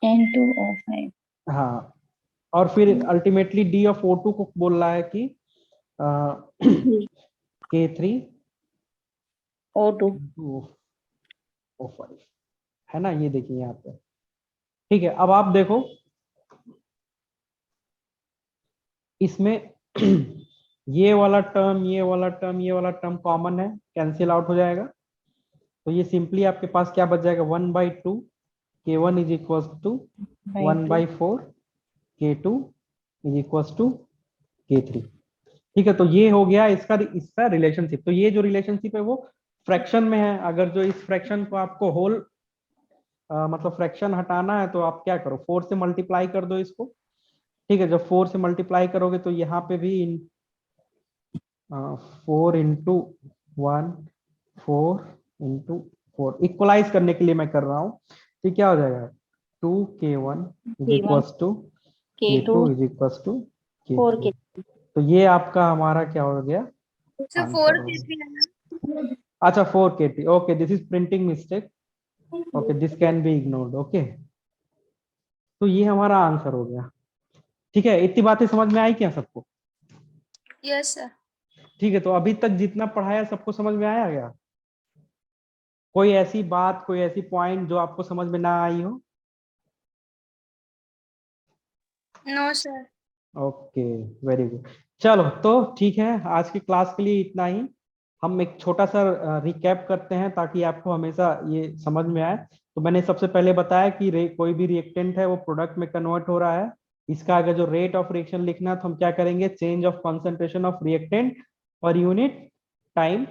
N2O5 हाँ, और फिर अल्टीमेटली D ऑफ O2 को बोल रहा है कि K3 O2 O5 है ना, ये देखिए यहाँ पे। ठीक है, अब आप देखो इसमें ये वाला टर्म, ये वाला टर्म, ये वाला टर्म कॉमन है, कैंसिल आउट हो जाएगा। तो ये सिंपली आपके पास क्या बच जाएगा, 1/2 K1 is equal to 1/4 K2 is equal to K3। ठीक है, तो ये हो गया इसका रिलेशनशिप। तो ये जो रिलेशनशिप है वो फ्रैक्शन में है। अगर जो इस फ्रैक्शन को आपको होल मतलब फ्रैक्शन हटाना है तो आप क्या करो, 4 से मल्टीप्लाई कर दो इसको। ठीक है, जब 4 से मल्टीप्लाई करोगे तो यहाँ पे भी 4 इंटू 1 4 इंटू 4 इक्वलाइज करने के लिए मैं कर रहा हूँ। तो क्या हो जाएगा, 2K1 is equal to K2 is equal to K3। तो ये आपका हमारा क्या हो गया, So आंसर 4 हो गया। K3 है ना? अच्छा 4K3, okay, this is printing mistake, okay, this can be ignored, okay. तो ये हमारा आंसर हो गया। ठीक है, इतनी बातें समझ में आई क्या सबको? Yes sir. ठीक है, तो अभी तक जितना पढ़ाया सबको समझ में आया क्या? कोई ऐसी बात, कोई ऐसी पॉइंट जो आपको समझ में ना आई हो? No sir. Okay, very good. चलो तो ठीक है, आज की क्लास के लिए इतना ही। हम एक छोटा सा रिकैप करते हैं ताकि आपको हमेशा ये समझ में आए। तो मैंने सबसे पहले बताया कि कोई भी रिएक्टेंट है वो प्रोडक्ट में कन्वर्ट हो रहा है। इसका अगर जो रेट ऑफ रिएक्शन लिखना है तो हम क्या करेंगे, change of concentration of reactant पर यूनिट टाइम।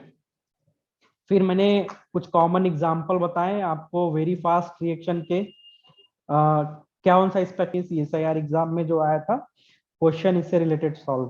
फिर मैंने कुछ कॉमन एग्जांपल बताए आपको वेरी फास्ट रिएक्शन के। क्या कौन सा इसका केस SIR एग्जाम में जो आया था क्वेश्चन इससे रिलेटेड सॉल्व